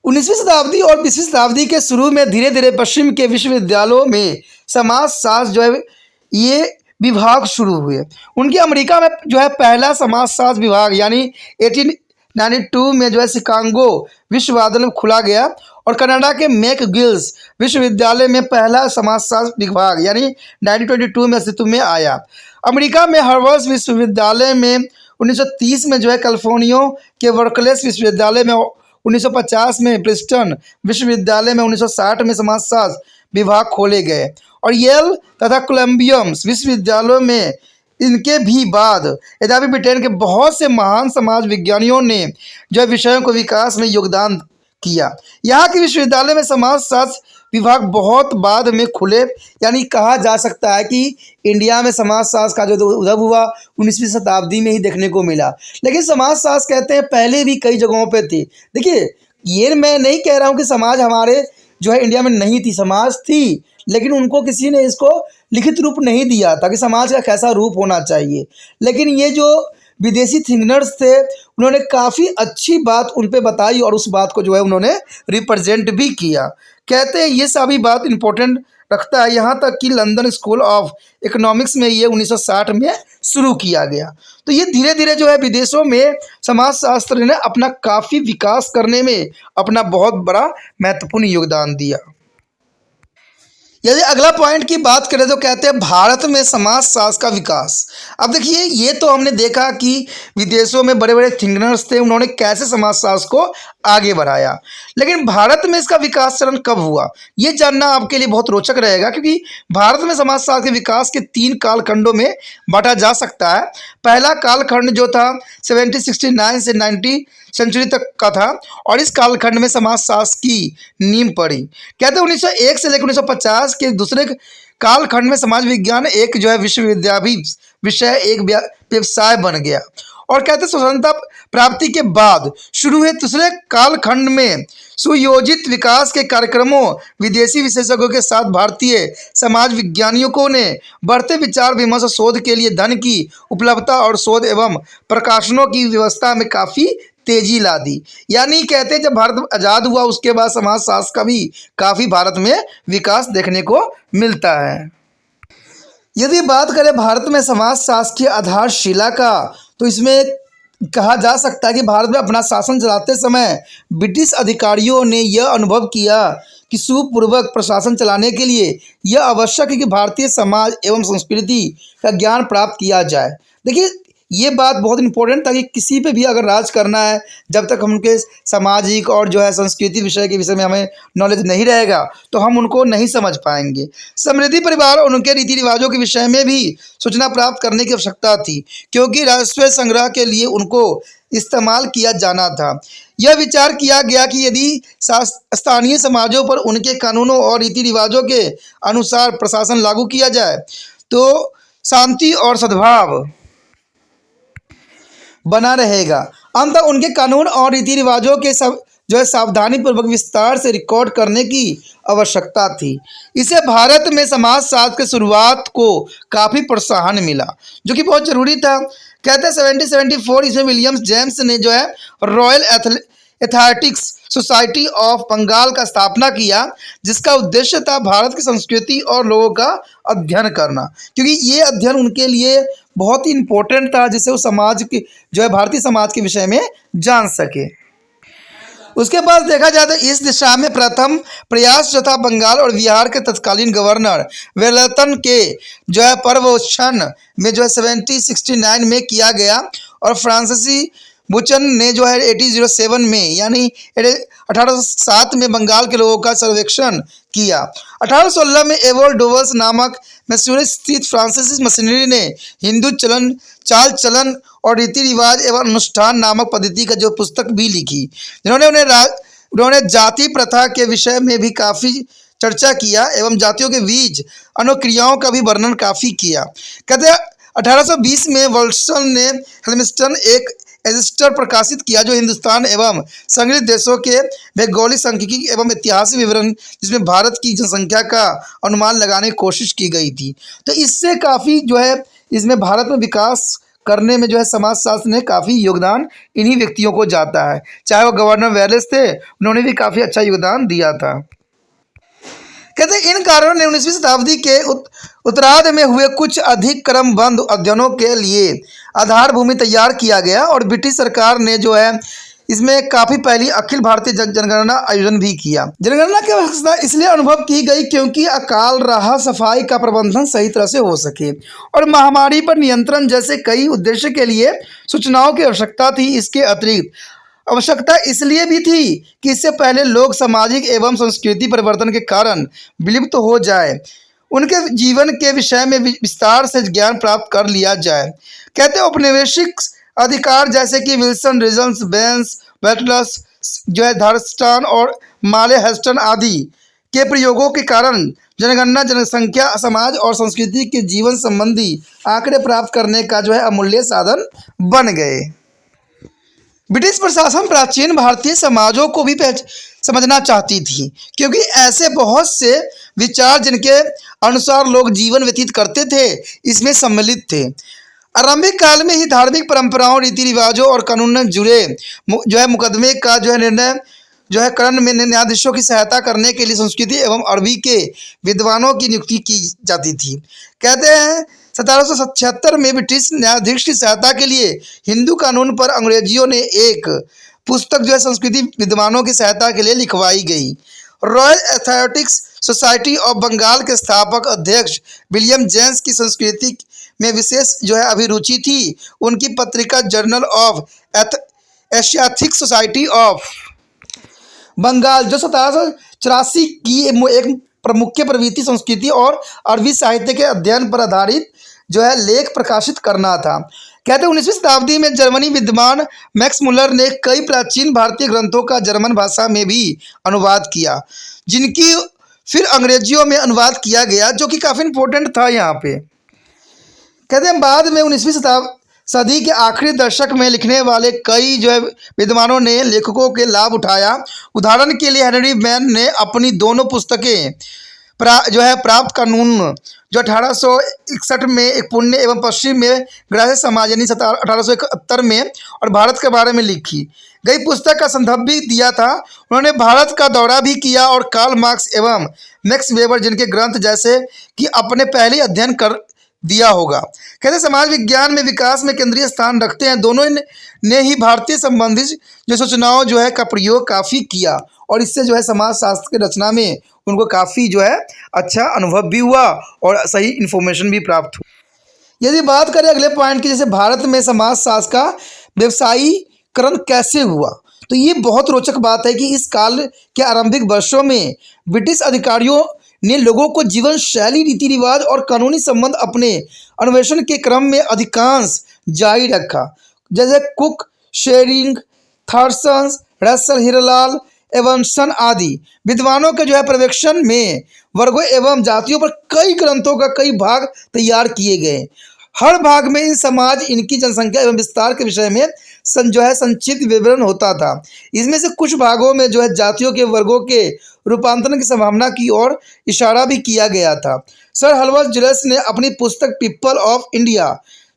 19वीं शताब्दी और 20वीं शताब्दी के शुरू में धीरे धीरे पश्चिम के विश्वविद्यालयों में समाजशास्त्र जो है ये विभाग शुरू हुए। उनके अमेरिका में जो है पहला समाजशास्त्र विभाग यानी 1892 में जो है शिकागो विश्वविद्यालय में खुला गया और कनाडा के मैकगिल्स विश्वविद्यालय में पहला समाजशास्त्र विभाग यानी 1922 में अस्तित्व में आया। अमेरिका में हार्वर्ड विश्वविद्यालय में 1930 में जो है कैलिफोर्निया के बर्कले विश्वविद्यालय में 1950 में प्रिंसटन विश्वविद्यालय में 1960 में समाजशास्त्र विभाग खोले गए और येल तथा कोलंबिया विश्वविद्यालयों में इनके भी बाद यद्यपि ब्रिटेन के बहुत से महान समाज विज्ञानियों ने जो विषयों को विकास में योगदान किया। यहाँ के विश्वविद्यालय में समाजशास्त्र विभाग बहुत बाद में खुले, यानी कहा जा सकता है कि इंडिया में समाजशास्त्र का जो उद्भव हुआ 19वीं शताब्दी में ही देखने को मिला। लेकिन समाजशास्त्र कहते हैं पहले भी कई जगहों पे थी। देखिए ये मैं नहीं कह रहा हूँ कि समाज हमारे जो है इंडिया में नहीं थी, समाज थी, लेकिन उनको किसी ने इसको लिखित रूप नहीं दिया था कि समाज का कैसा रूप होना चाहिए। लेकिन ये जो विदेशी थिंकर्स थे उन्होंने काफ़ी अच्छी बात उन पे बताई और उस बात को जो है उन्होंने रिप्रेजेंट भी किया। कहते हैं ये सभी बात इम्पोर्टेंट रखता है, यहाँ तक कि लंदन स्कूल ऑफ इकोनॉमिक्स में ये 1960 में शुरू किया गया। तो ये धीरे धीरे जो है विदेशों में समाजशास्त्र ने अपना काफ़ी विकास करने में अपना बहुत बड़ा महत्वपूर्ण योगदान दिया। यदि अगला पॉइंट की बात करें तो कहते हैं भारत में समाजशास्त्र का विकास। अब देखिए ये तो हमने देखा कि विदेशों में बड़े बड़े थिंकर्स थे, उन्होंने कैसे समाजशास्त्र को आगे बढ़ाया, लेकिन भारत में इसका विकास चरण कब हुआ ये जानना आपके लिए बहुत रोचक रहेगा, क्योंकि भारत में समाजशास्त्र के विकास के 3 कालखंडों में बांटा जा सकता है। पहला कालखंड जो था 1769 से 90 सेंचुरी तक का था और इस कालखंड में समाजशास्त्र की नींव पड़ी। कहते हैं 1901 से लेकर 1950 के दूसरे कालखंड में समाज विज्ञान एक जो है विश्वविद्यालय विषय एक व्यवसाय बन गया। और कहते हैं स्वतंत्रता प्राप्ति के बाद शुरू हुए दूसरे कालखंड में सुयोजित विकास के कार्यक्रमों विदेशी विशेषज्ञों के साथ भारतीय समाज विज्ञानियों ने बढ़ते विचार विमर्श शोध के लिए धन की उपलब्धता और शोध एवं प्रकाशनों की व्यवस्था में काफ़ी तेजी ला दी। यानी कहते हैं जब भारत आज़ाद हुआ उसके बाद समाजशास्त्र का भी काफ़ी भारत में विकास देखने को मिलता है। यदि बात करें भारत में समाजशास्त्र की आधारशिला का तो इसमें कहा जा सकता है कि भारत में अपना शासन चलाते समय ब्रिटिश अधिकारियों ने यह अनुभव किया कि सुपूर्वक प्रशासन चलाने के लिए यह आवश्यक है कि भारतीय समाज एवं संस्कृति का ज्ञान प्राप्त किया जाए। देखिए ये बात बहुत इंपॉर्टेंट था कि किसी पे भी अगर राज करना है, जब तक हम उनके सामाजिक और जो है संस्कृति विषय के विषय में हमें नॉलेज नहीं रहेगा तो हम उनको नहीं समझ पाएंगे। समृद्धि परिवार और उनके रीति रिवाजों के विषय में भी सूचना प्राप्त करने की आवश्यकता थी, क्योंकि राजस्व संग्रह के लिए उनको इस्तेमाल किया जाना था। यह विचार किया गया कि यदि स्थानीय समाजों पर उनके कानूनों और रीति रिवाजों के अनुसार प्रशासन लागू किया जाए तो शांति और सद्भाव बना रहेगा। अंततः उनके कानून और रीति रिवाजों के सब जो है सावधानी पूर्वक विस्तार से रिकॉर्ड करने की आवश्यकता थी। इसे भारत में समाजशास्त्र की शुरुआत को काफ़ी प्रोत्साहन मिला, जो कि बहुत ज़रूरी था। कहते हैं 1774 इसमें विलियम्स जेम्स ने जो है Royal Athletics Society of Bengal का स्थापना किया, जिसका उद्देश्य था भारत की संस्कृति और लोगों का अध्ययन करना, क्योंकि ये अध्ययन उनके लिए बहुत ही इम्पोर्टेंट था, जिससे वो समाज की जो है भारतीय समाज के विषय में जान सके। उसके बाद देखा जाए तो इस दिशा में प्रथम प्रयास जो था बंगाल और बिहार के तत्कालीन गवर्नर वेलतन के जो है पर्यवेक्षण में जो है 1769 में किया गया, और फ्रांसीसी बुचन ने जो है 1807 में यानी 1807 में बंगाल के लोगों का सर्वेक्षण किया। 1816 में एवोल डोवल्स नामक मैसूर स्थित फ्रांसीसी मिशनरी ने हिंदू चलन चाल चलन और रीति रिवाज एवं अनुष्ठान नामक पद्धति का जो पुस्तक भी लिखी, जिन्होंने उन्होंने जाति प्रथा के विषय में भी काफ़ी चर्चा किया एवं जातियों के बीच अनुक्रियाओं का भी वर्णन काफ़ी किया। कहते हैं 1820 में वॉल्सन ने हेल्मिस्टन एक रजिस्टर प्रकाशित किया, जो हिंदुस्तान एवं संघित देशों के भौगोलिक सांख्यिकी एवं ऐतिहासिक विवरण, जिसमें भारत की जनसंख्या का अनुमान लगाने की कोशिश की गई थी। तो इससे काफ़ी जो है इसमें भारत में विकास करने में जो है समाजशास्त्र ने काफ़ी योगदान इन्हीं व्यक्तियों को जाता है। चाहे वो गवर्नर वेलेस थे, उन्होंने भी काफ़ी अच्छा योगदान दिया था। कहते हैं इन कारणों ने 19वीं शताब्दी के उत्तरार्ध में हुए कुछ अधिक क्रमबद्ध अध्ययनों के लिए आधार भूमि तैयार किया गया, और ब्रिटिश सरकार ने जो है इसमें काफ़ी पहली अखिल भारतीय जनगणना आयोजन भी किया। जनगणना की आवश्यकता इसलिए अनुभव की गई क्योंकि अकाल राहत सफाई का प्रबंधन सही तरह से हो सके और महामारी पर नियंत्रण जैसे कई उद्देश्य के लिए सूचनाओं की आवश्यकता थी। इसके अतिरिक्त आवश्यकता इसलिए भी थी कि इससे पहले लोग सामाजिक एवं संस्कृति परिवर्तन के कारण विलुप्त हो जाए, उनके जीवन के विषय में विस्तार से ज्ञान प्राप्त कर लिया जाए। कहते हैं औपनिवेशिक अधिकार जैसे कि विल्सन, रीजन्स, बेंस, बैटलस जो है धारस्टान और माले हेस्टन आदि के प्रयोगों के कारण जनगणना जनसंख्या, समाज और संस्कृति के जीवन संबंधी आंकड़े प्राप्त करने का जो है अमूल्य साधन बन गए। ब्रिटिश प्रशासन प्राचीन भारतीय समाजों को भी समझना चाहती थी, क्योंकि ऐसे बहुत से विचार जिनके अनुसार लोग जीवन व्यतीत करते थे इसमें सम्मिलित थे। आरंभिक काल में ही धार्मिक परंपराओं, रीति रिवाजों और कानून जुड़े जो है मुकदमे का जो है निर्णय जो है करण में न्यायाधीशों की सहायता करने के लिए संस्कृति एवं अरबी के विद्वानों की नियुक्ति की जाती थी। कहते हैं 1776 में ब्रिटिश न्यायाधीश की सहायता के लिए हिंदू कानून पर अंग्रेजियों ने एक पुस्तक जो है संस्कृति विद्वानों की सहायता के लिए लिखवाई गई। Royal Athletics Society of Bengal के स्थापक अध्यक्ष विलियम जेम्स की संस्कृति में विशेष जो है अभिरुचि थी। उनकी पत्रिका Journal of Asiatic Society of Bengal जो 1784 की एक मुख्य प्रवृत्ति संस्कृति और अरबी साहित्य के अध्ययन पर आधारित जो है लेख प्रकाशित करना था। कहते हैं 19वीं शताब्दी में जर्मनी विद्वान मैक्स मुलर ने कई प्राचीन भारतीय ग्रंथों का जर्मन भाषा में भी अनुवाद किया, जिनकी फिर अंग्रेजियों में अनुवाद किया गया, जो कि काफ़ी इम्पोर्टेंट था यहाँ पे। कहते हैं बाद में 19वीं सदी के आखिरी दशक में लिखने वाले कई जो है विद्वानों ने लेखकों के लाभ उठाया। उदाहरण के लिए हेनरी मैन ने अपनी दोनों पुस्तकें जो है प्राप्त कानून जो 1861 में एक पुण्य एवं पश्चिम में ग्राह्य समाज यानी 1871 में और भारत के बारे में लिखी गई पुस्तक का संदर्भ भी दिया था। उन्होंने भारत का दौरा भी किया और कार्ल मार्क्स एवं मैक्स वेबर जिनके ग्रंथ जैसे कि अपने पहले अध्ययन कर दिया होगा। कहते समाज विज्ञान में विकास में केंद्रीय स्थान रखते हैं। दोनों ने ही भारतीय संबंधित जो सूचनाओं जो है का प्रयोग काफ़ी किया और इससे जो है समाज शास्त्र की रचना में उनको काफ़ी जो है अच्छा अनुभव भी हुआ और सही इन्फॉर्मेशन भी प्राप्त हुई। यदि बात करें अगले पॉइंट की, जैसे भारत में समाज शास्त्र का व्यवसायीकरण कैसे हुआ, तो ये बहुत रोचक बात है कि इस काल के आरंभिक वर्षों में ब्रिटिश अधिकारियों ने लोगों को जीवन शैली, रीति रिवाज और कानूनी संबंध अपने अन्वेषण के क्रम में अधिकांश जारी रखा। जैसे कुक, शेरिंग, थॉर्सन, रसल, हीरालाल एवं सन आदि विद्वानों के जो है पर्यवेक्षण में वर्गों एवं जातियों पर कई ग्रंथों का कई भाग तैयार किए गए। हर भाग में इन समाज, इनकी जनसंख्या एवं विस्तार के विषय में जो है संक्षिप्त विवरण होता था। इसमें से कुछ भागों में जो है जातियों के वर्गों के रूपांतरण की संभावना की ओर इशारा भी किया गया था। सर हर्बर्ट जिलस ने अपनी पुस्तक पीपल ऑफ इंडिया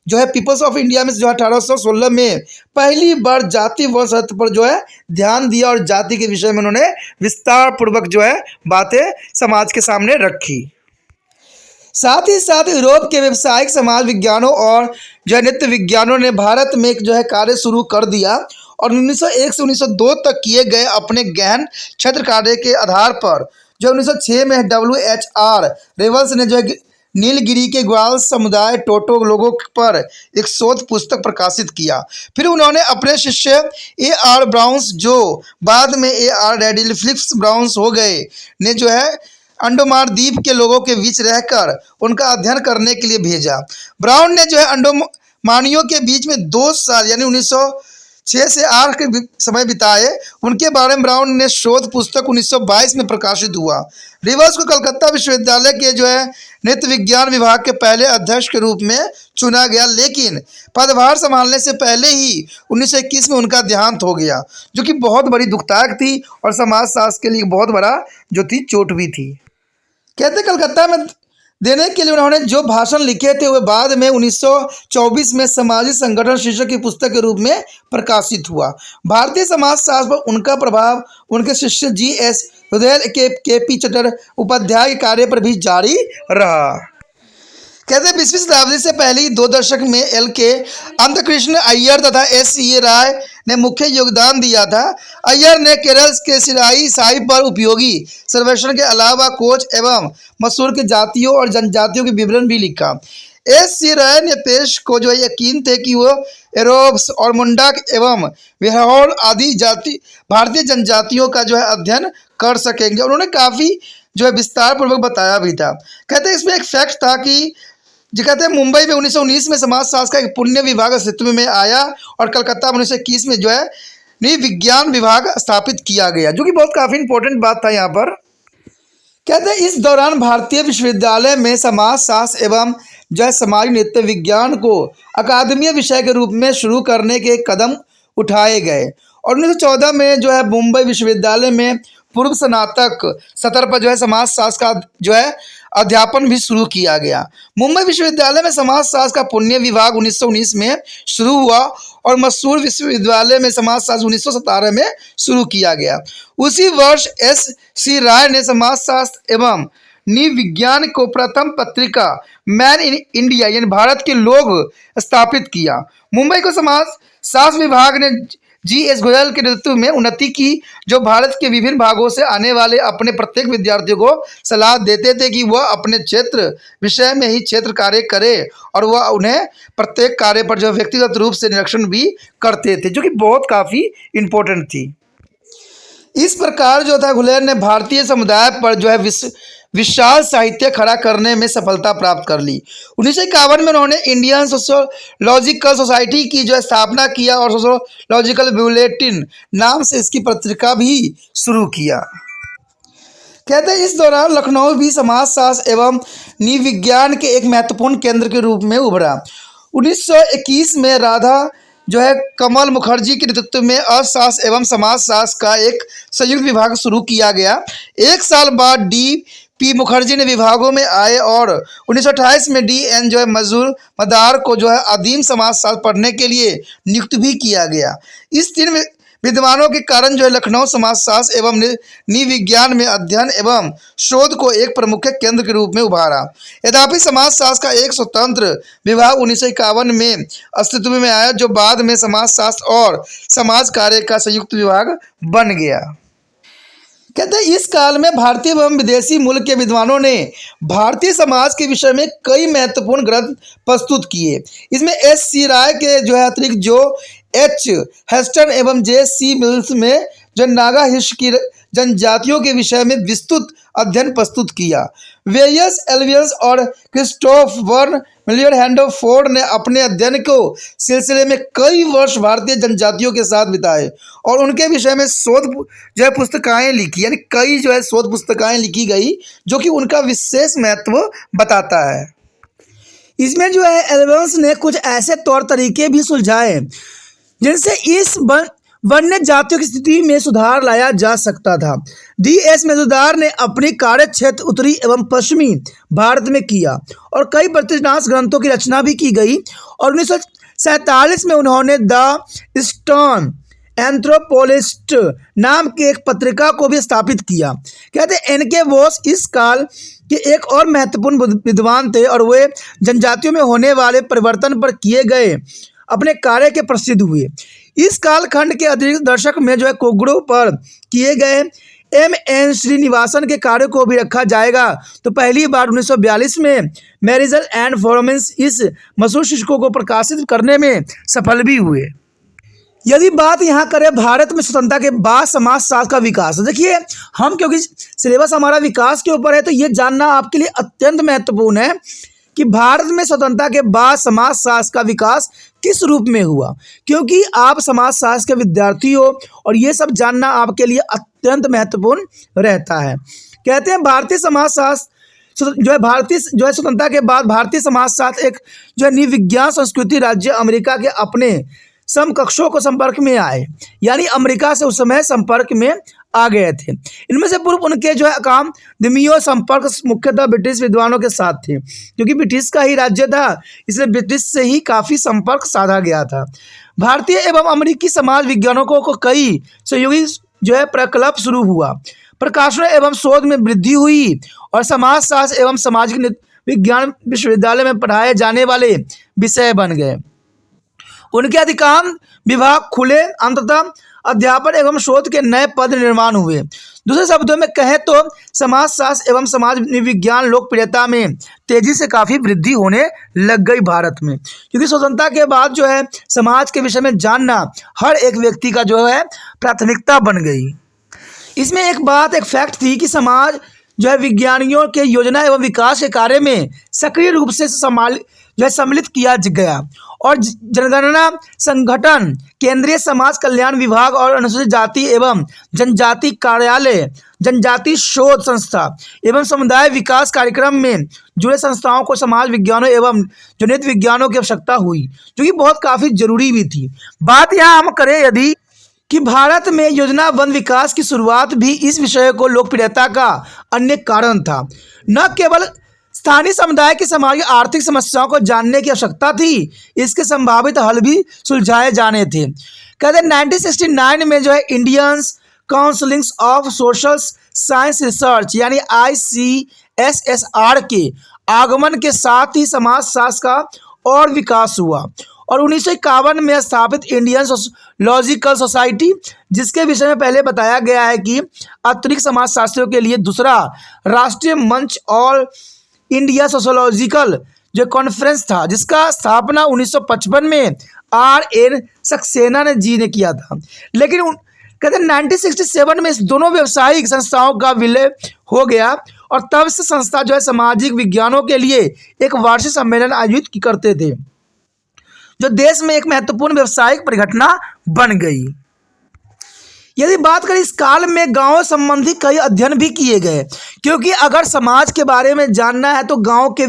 जो है पीपल्स ऑफ इंडिया में जो है 1816 में पहली बार जाति व सत्य पर जो है ध्यान दिया और जाति के विषय में उन्होंने विस्तार पूर्वक जो है बातें समाज के सामने रखी। साथ ही साथ यूरोप के व्यावसायिक समाज विज्ञानों और जो है नृत्य विज्ञानों ने भारत में एक जो है कार्य शुरू कर दिया और 1901 से 1902 तक किए गए अपने गहन क्षेत्र कार्य के आधार पर जो 1906 में WHR रेवल्स ने जो है नीलगिरी के ग्वाल समुदाय टोटो लोगों पर एक शोध पुस्तक प्रकाशित किया। फिर उन्होंने अपने शिष्य AR ब्राउन्स, जो बाद में AR रेडक्लिफ ब्राउन्स हो गए, ने जो है अंडमान द्वीप के लोगों के बीच रहकर उनका अध्ययन करने के लिए भेजा। ब्राउन ने जो है अंडमानियों के बीच में 2 साल यानी 1906 से 8 के समय बिताए। उनके बारे में ब्राउन ने शोध पुस्तक 1922 में प्रकाशित हुआ। रिवर्स को कलकत्ता विश्वविद्यालय के जो है नृत्य विज्ञान विभाग के पहले अध्यक्ष के रूप में चुना गया, लेकिन पदभार संभालने से पहले ही 1921 में उनका देहांत हो गया, जो कि बहुत बड़ी दुखदायक थी और समाजशास्त्र के लिए बहुत बड़ा जो थी चोट भी थी। कहते कलकत्ता में देने के लिए उन्होंने जो भाषण लिखे थे वह बाद में 1924 में सामाजिक संगठन शीर्षक की पुस्तक के रूप में प्रकाशित हुआ। भारतीय समाजशास्त्र पर उनका प्रभाव उनके शिष्य GS रुदेल के KP चट्टोपाध्याय के कार्य पर भी जारी रहा। कहते 20वीं शताब्दी से पहले 2 दशक में LK अंतकृष्ण अय्यर तथा SCA राय ने मुख्य योगदान दिया था। अय्यर ने केरल के सिराई साहिब पर उपयोगी सर्वेक्षण के अलावा कोच एवं मसूर के जातियों और जनजातियों के विवरण भी लिखा। SC राय ने पेश को जो यकीन थे कि वो एरोब्स और मुंडा एवं बिहार आदि जाति भारतीय जनजातियों का जो है अध्ययन कर सकेंगे। उन्होंने काफ़ी जो है विस्तार पूर्वक बताया भी था। कहते इसमें एक फैक्ट था कि जो कहते हैं मुंबई में 1919 में समाजशास्त्र का एक पुण्य विभाग अस्तित्व में आया और कलकत्ता में 1921 में जो है नृविज्ञान विभाग स्थापित किया गया, जो कि बहुत काफ़ी इंपॉर्टेंट बात था यहाँ पर। कहते हैं इस दौरान भारतीय विश्वविद्यालय में समाजशास्त्र एवं जो है समाज नृत्य विज्ञान को अकादमीय विषय के रूप में शुरू करने के कदम उठाए गए और 1914 में जो है मुंबई विश्वविद्यालय में पूर्व स्नातक सत्र पर जो है समाजशास्त्र का जो है अध्यापन भी शुरू किया गया। मुंबई विश्वविद्यालय में समाजशास्त्र का पुण्य विभाग 1919 में शुरू हुआ और मैसूर विश्वविद्यालय में समाजशास्त्र 1917 में शुरू किया गया। उसी वर्ष SC राय ने समाजशास्त्र एवं नृविज्ञान को प्रथम पत्रिका मैन इन इंडिया यानी भारत के लोग स्थापित किया। मुंबई को समाजशास्त्र विभाग ने GS गोयल के नेतृत्व में उन्नति की, जो भारत के विभिन्न भागों से आने वाले अपने प्रत्येक विद्यार्थियों को सलाह देते थे कि वह अपने क्षेत्र विषय में ही क्षेत्र कार्य करे और वह उन्हें प्रत्येक कार्य पर जो व्यक्तिगत रूप से निरीक्षण भी करते थे, जो कि बहुत काफ़ी इम्पोर्टेंट थी। इस प्रकार जो था घुलेर ने भारतीय समुदाय पर जो है विशाल साहित्य खड़ा करने में सफलता प्राप्त कर ली। 1951 में उन्होंने इंडियन सोशियोलॉजिकल सोसाइटी की जो है स्थापना किया और सोशियोलॉजिकल बुलेटिन नाम से इसकी पत्रिका भी शुरू किया। कहते हैं इस दौरान लखनऊ भी समाजशास्त्र एवं नृविज्ञान के एक महत्वपूर्ण केंद्र के रूप में उभरा। 1921 में राधा जो है कमल मुखर्जी के नेतृत्व में अर्थशास्त्र एवं समाजशास्त्र का एक संयुक्त विभाग शुरू किया गया। 1 साल बाद DP मुखर्जी ने विभागों में आए और 1928 में DN जो है मदार को जो है आदिम समाजशास्त्र पढ़ने के लिए नियुक्त भी किया गया। इस 3 विद्वानों के कारण जो है लखनऊ समाजशास्त्र एवं नृविज्ञान में अध्ययन एवं शोध को एक प्रमुख केंद्र के रूप में उभारा। यद्यपि समाजशास्त्र का एक स्वतंत्र विभाग 1951 में अस्तित्व में आया, जो बाद में समाजशास्त्र और समाज कार्य का संयुक्त विभाग बन गया। कहते हैं इस काल में भारतीय एवं विदेशी मूल के विद्वानों ने भारतीय समाज के विषय में कई महत्वपूर्ण ग्रंथ प्रस्तुत किए। इसमें SC राय के जो है अतिरिक्त जो H हेस्टन एवं JC मिल्स में जो नागा हिस्स की जनजातियों के विषय में विस्तृत अध्ययन प्रस्तुत किया। वेयस एल्वियस और क्रिस्टोफ वर्न मिलियर हैंडोफोर्ड ने अपने अध्ययन को सिलसिले में कई वर्ष भारतीय जनजातियों के साथ बिताए और उनके विषय में शोध जो है पुस्तकाएँ लिखी, यानी कई जो है शोध पुस्तकाएँ लिखी गई, जो कि उनका विशेष महत्व बताता है। इसमें जो है एल्वियस ने कुछ ऐसे तौर तरीके भी सुलझाए जिनसे इस वन्य जातियों की स्थिति में सुधार लाया जा सकता था। डी.एस. मजुमदार ने अपनी कार्य क्षेत्र उत्तरी एवं पश्चिमी भारत में किया और कई प्रतिष्ठान ग्रंथों की रचना भी की गई और 1947 में उन्होंने द ईस्टर्न एंथ्रोपोलिस्ट नाम की एक पत्रिका को भी स्थापित किया। कहते हैं एन.के. बोस इस काल के एक और महत्वपूर्ण विद्वान थे और वे जनजातियों में होने वाले परिवर्तन पर किए गए अपने कार्य के प्रसिद्ध हुए। इस कालखंड के अतिरिक्त दशक में जो है कोगड़ों पर किए गए एम.एन. श्रीनिवासन के कार्य को भी रखा जाएगा। तो पहली बार 1942 में मैरिजल एंड फॉर्मेंस इस मशहूर शीर्षकों को प्रकाशित करने में सफल भी हुए। यदि बात यहाँ करें भारत में स्वतंत्रता के बाद समाजशास्त्र का विकास, देखिए हम क्योंकि सिलेबस हमारा विकास के ऊपर है तो ये जानना आपके लिए अत्यंत महत्वपूर्ण है कि भारत में स्वतंत्रता के बाद समाजशास्त्र का विकास किस रूप में हुआ, क्योंकि आप समाजशास्त्र के विद्यार्थी हो और ये सब जानना आपके लिए अत्यंत महत्वपूर्ण रहता है। कहते हैं भारतीय समाजशास्त्र जो है स्वतंत्रता के बाद भारतीय समाजशास्त्र एक जो है नृविज्ञान संस्कृति राज्य अमेरिका के अपने समकक्षों को संपर्क में आए, यानी अमेरिका से उस समय संपर्क में आ गए थे। इनमें से पूर्व उनके जो है काम दिमियो संपर्क मुख्यतः ब्रिटिश विद्वानों के साथ थे, क्योंकि ब्रिटिश का ही राज्य था इसलिए ब्रिटिश से ही काफ़ी संपर्क साधा गया था। भारतीय एवं अमेरिकी समाज विज्ञानकों को कई सहयोगी जो है प्रकल्प शुरू हुआ, प्रकाशनों एवं शोध में वृद्धि हुई और समाजशास्त्र एवं सामाजिक विज्ञान विश्वविद्यालय में पढ़ाए जाने वाले विषय बन गए। उनके अधिकांश विभाग खुले, अंततः अध्यापन एवं शोध के नए पद निर्माण हुए। दूसरे शब्दों में कहें तो समाजशास्त्र एवं समाज विज्ञान लोकप्रियता में तेजी से काफ़ी वृद्धि होने लग गई भारत में, क्योंकि स्वतंत्रता के बाद जो है समाज के विषय में जानना हर एक व्यक्ति का जो है प्राथमिकता बन गई। इसमें एक फैक्ट थी कि समाज जो है विज्ञानियों के योजना एवं विकास के कार्य में सक्रिय रूप से सम्मिलित किया गया और जनगणना संगठन, केंद्रीय समाज कल्याण विभाग और अनुसूचित जाति एवं जनजाति कार्यालय, जनजाति शोध संस्था एवं समुदाय विकास कार्यक्रम में जुड़े संस्थाओं को समाज विज्ञानों एवं जनित विज्ञानों की आवश्यकता हुई, जो कि बहुत काफ़ी जरूरी भी थी। बात यहाँ हम करें यदि कि भारत में योजनाबद्ध विकास की शुरुआत भी इस विषय को लोकप्रियता का अन्य कारण था। न केवल स्थानीय समुदाय की सामाजिक आर्थिक समस्याओं को जानने की आवश्यकता थी, इसके संभावित हल भी सुलझाए जाने थे। कहते 1969 में जो है Indian council of social science research यानी ICSSR के आगमन के साथ ही समाजशास्त्र का और विकास हुआ और 1951 में स्थापित इंडियन सोशियोलॉजिकल सोसाइटी, जिसके विषय में पहले बताया गया है कि अतिरिक्त समाजशास्त्रियों के लिए दूसरा राष्ट्रीय मंच ऑल इंडिया सोशियोलॉजिकल जो कॉन्फ्रेंस था, जिसका स्थापना 1955 में R.N. सक्सेना ने किया था। लेकिन कहते हैं 1967 में इस दोनों व्यावसायिक संस्थाओं का विलय हो गया और तब से संस्था जो है सामाजिक विज्ञानों के लिए एक वार्षिक सम्मेलन आयोजित करते थे, जो देश में एक महत्वपूर्ण व्यावसायिक परिघटना बन गई। यदि बात करें इस काल में गांव संबंधी कई अध्ययन भी किए गए, क्योंकि अगर समाज के बारे में जानना है तो गांव के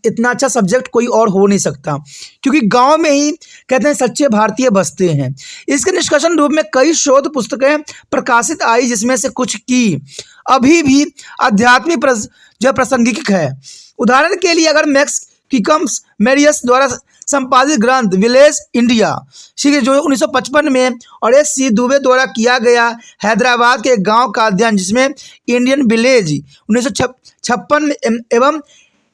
इतना अच्छा सब्जेक्ट कोई और हो नहीं सकता, क्योंकि गांव में ही कहते हैं सच्चे भारतीय बसते हैं। इसके निष्कर्षण रूप में कई शोध पुस्तकें प्रकाशित आई, जिसमें से कुछ की अभी भी आध्यात्मिक जो प्रासंगिक है। उदाहरण के लिए अगर मैक्स किकम्स मेरियस द्वारा संपादित ग्रंथ विलेज इंडिया जो 1955 में और S.C. दुबे द्वारा किया गया हैदराबाद के गांव का अध्ययन, जिसमें इंडियन विलेज 1956 एवं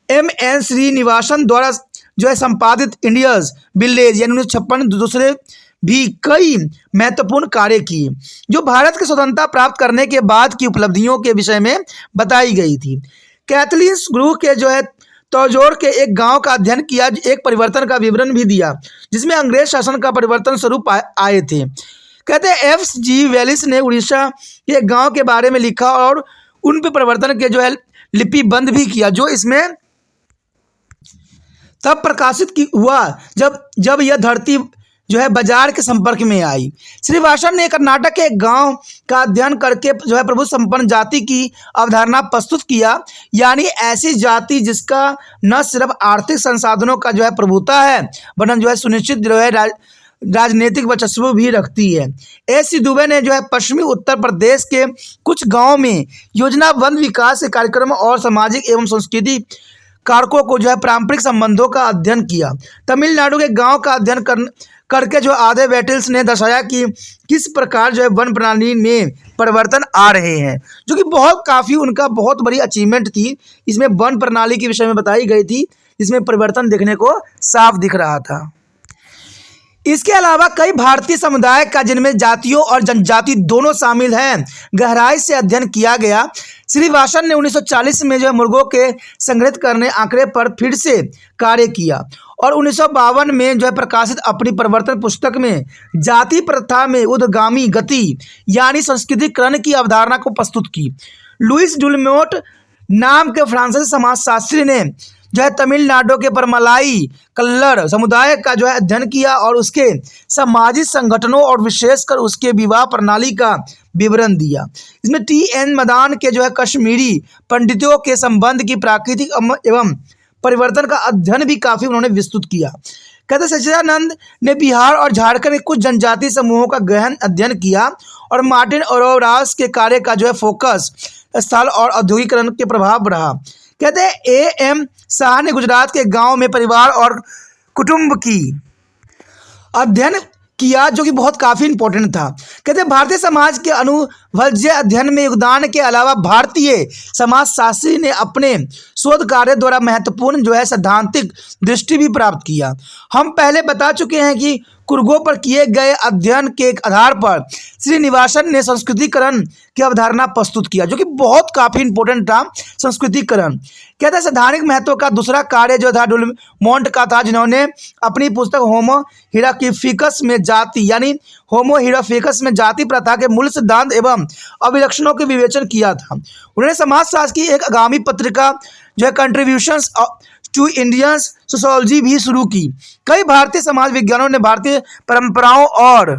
M.N. श्रीनिवासन द्वारा जो है संपादित इंडियज विलेज यानी 1956 दूसरे भी कई महत्वपूर्ण कार्य किए, जो भारत की स्वतंत्रता प्राप्त करने के बाद की उपलब्धियों के विषय में बताई गई थी। कैथलीन ग्रू के जो है तौजोर के एक गांव का अध्ययन किया, एक परिवर्तन का विवरण भी दिया जिसमें अंग्रेज शासन का परिवर्तन स्वरूप आए थे। कहते हैं F.G. वेलिस ने उड़ीसा के एक गांव के बारे में लिखा और उन पे परिवर्तन के जो है लिपिबंद भी किया, जो इसमें तब प्रकाशित हुआ जब यह धरती जो है बाजार के संपर्क में आई। श्रीवासन ने कर्नाटक के एक गांव का अध्ययन करके जो है प्रभु संपन्न जाति की अवधारणा प्रस्तुत किया, यानी ऐसी जाति जिसका न सिर्फ आर्थिक संसाधनों का जो है प्रभुता है, वरन जो है सुनिश्चित जो है राजनीतिक वर्चस्व भी रखती है। एस.सी. दुबे ने जो है पश्चिमी उत्तर प्रदेश के कुछ गांवों में योजनाबद्ध विकास के कार्यक्रम और सामाजिक एवं सांस्कृतिक कारकों को जो है पारंपरिक संबंधों का अध्ययन किया। तमिलनाडु के गांव का अध्ययन करके जो आधे बैटल्स ने दर्शाया कि किस प्रकार जो है वन प्रणाली में परिवर्तन आ रहे हैं, जो कि बहुत काफ़ी उनका बहुत बड़ी अचीवमेंट थी। इसमें वन प्रणाली के विषय में बताई गई थी, जिसमें परिवर्तन देखने को साफ दिख रहा था। इसके अलावा कई भारतीय समुदाय का जिनमें जातियों और जनजाति दोनों शामिल हैं गहराई से अध्ययन किया गया। श्रीवास्तव ने 1940 में जो है मुर्गों के संग्रहित करने आंकड़े पर फिर से कार्य किया और 1952 में जो है प्रकाशित अपनी परिवर्तन पुस्तक में जाति प्रथा में उद्गामी गति यानी संस्कृतिकरण की अवधारणा को प्रस्तुत की। लुइस डुलमोट नाम के फ्रांसीसी समाजशास्त्री ने जो है तमिलनाडु के परमलाई कल्लर समुदाय का जो है अध्ययन किया और उसके सामाजिक संगठनों और विशेषकर उसके विवाह प्रणाली का विवरण दिया। इसमें टी.एन. मदान के जो है कश्मीरी पंडितों के संबंध की प्राकृतिक एवं परिवर्तन का अध्ययन भी काफ़ी उन्होंने विस्तृत किया। कहते सच्चिदानंद ने बिहार और झारखंड के कुछ जनजातीय समूहों का गहन अध्ययन किया और मार्टिन ओरोरास के कार्य का जो है फोकस स्थल और औद्योगिकरण के प्रभाव रहा। कहते हैं ए.एम. शाह ने गुजरात के गांव में परिवार और कुटुंब की अध्ययन किया, जो कि बहुत काफ़ी इंपॉर्टेंट था। कहते हैं भारतीय समाज के अनुभवजन्य अध्ययन में योगदान के अलावा भारतीय समाजशास्त्री ने अपने शोध कार्य द्वारा महत्वपूर्ण जो है सैद्धांतिक दृष्टि भी प्राप्त किया। हम पहले बता चुके हैं कि कुर्गों पर किए गए अध्ययन के आधार पर श्रीनिवासन ने संस्कृतिकरण की अवधारणा प्रस्तुत किया, जो कि बहुत काफ़ी इंपॉर्टेंट था संस्कृतिकरण। कहते हैं सैद्धांतिक महत्व का दूसरा कार्य जो था डुलमोंट का था, जिन्होंने अपनी पुस्तक होमो हिराफिकस में जाति यानी होमो हिराफिकस में जाति प्रथा के मूल सिद्धांत एवं अभिलक्षणों के विवेचन किया था। उन्होंने समाजशास्त्र की एक आगामी पत्रिका जो है कंट्रीब्यूशंस टू इंडियन सोशोलॉजी भी शुरू की। कई भारतीय समाज विज्ञानों ने भारतीय परंपराओं और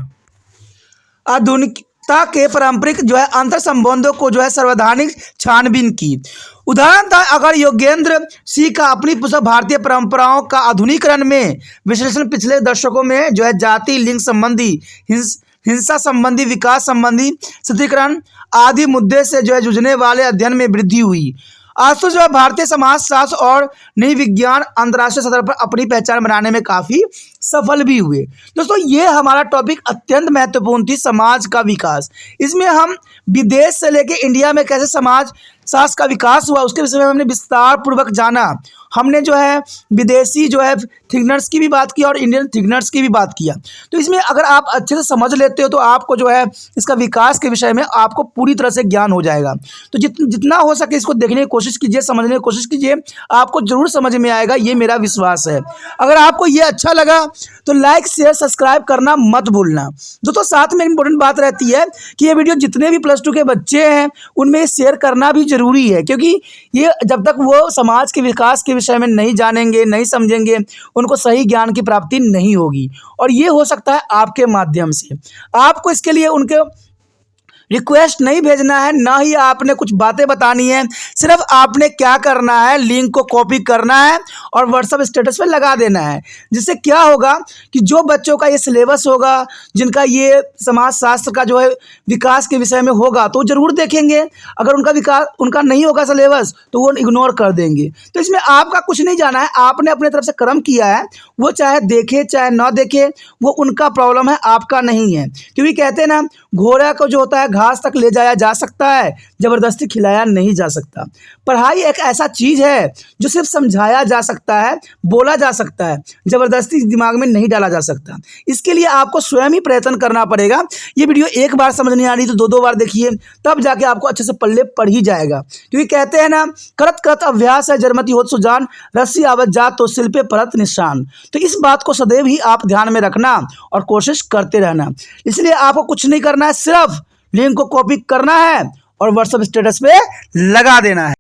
आधुनिकता के पारंपरिक जो है अंतर संबंधों को जो है सर्वैधानिक छानबीन की। उदाहरण था अगर योगेंद्र सिंह का अपनी पुस्तक भारतीय परंपराओं का आधुनिकीकरण में विश्लेषण पिछले दशकों में जो है जाति लिंग संबंधी हिंसा संबंधी विकास संबंधी सशक्तिकरण आदि मुद्दे से जो है जूझने वाले अध्ययन में वृद्धि हुई। आज तो जो है भारतीय समाजशास्त्र और नई विज्ञान अंतर्राष्ट्रीय सतह पर अपनी पहचान बनाने में काफ़ी सफल भी हुए। दोस्तों ये हमारा टॉपिक अत्यंत महत्वपूर्ण थी, समाज का विकास। इसमें हम विदेश से लेके इंडिया में कैसे समाज शास्त्र का विकास हुआ उसके विषय में हमने विस्तार पूर्वक जाना। हमने जो है विदेशी जो है थिंकनर्स की भी बात की और इंडियन थिंकनर्स की भी बात किया। तो इसमें अगर आप अच्छे से समझ लेते हो तो आपको जो है इसका विकास के विषय में आपको पूरी तरह से ज्ञान हो जाएगा। तो जितना हो सके इसको देखने की कोशिश कीजिए, समझने की कोशिश कीजिए, आपको जरूर समझ में आएगा, ये मेरा विश्वास है। अगर आपको ये अच्छा लगा तो लाइक शेयर सब्सक्राइब करना मत भूलना। दोस्तों साथ में इंपॉर्टेंट बात रहती है कि ये वीडियो जितने भी +2 के बच्चे हैं उनमें शेयर करना भी जरूरी है, क्योंकि ये जब तक वो समाज के विकास के विषय में नहीं जानेंगे, नहीं समझेंगे, उनको सही ज्ञान की प्राप्ति नहीं होगी। और ये हो सकता है आपके माध्यम से। आपको इसके लिए उनके रिक्वेस्ट नहीं भेजना है, ना ही आपने कुछ बातें बतानी है। सिर्फ आपने क्या करना है, लिंक को कॉपी करना है और व्हाट्सएप स्टेटस पे लगा देना है। जिससे क्या होगा कि जो बच्चों का ये सिलेबस होगा, जिनका ये समाजशास्त्र का जो है विकास के विषय में होगा, तो ज़रूर देखेंगे। अगर उनका नहीं होगा सिलेबस तो वो इग्नोर कर देंगे। तो इसमें आपका कुछ नहीं जाना है, आपने अपने तरफ से कर्म किया है। वो चाहे देखे चाहे ना देखे, वो उनका प्रॉब्लम है, आपका नहीं है। क्योंकि कहते हैं ना, घोड़ा को जो होता है घास तक ले जाया जा सकता है, जबरदस्ती खिलाया नहीं जा सकता। पढ़ाई एक ऐसा चीज है जो सिर्फ समझाया जा सकता है, बोला जा सकता है, जबरदस्ती दिमाग में नहीं डाला जा सकता। इसके लिए आपको स्वयं ही प्रयत्न करना पड़ेगा। ये वीडियो एक बार समझ नहीं आ रही तो 2-2 बार देखिए, तब जाके आपको अच्छे से पल्ले पढ़ ही जाएगा। क्योंकि कहते हैं ना, करत करत अभ्यास है जरमती होत सुजान, रस्सी आवत जात तो सिल पे परत निशान। तो इस बात को सदैव ही आप ध्यान में रखना और कोशिश करते रहना। इसलिए आपको कुछ नहीं करना है, सिर्फ लिंक को कॉपी करना है और व्हाट्सएप स्टेटस पे लगा देना है।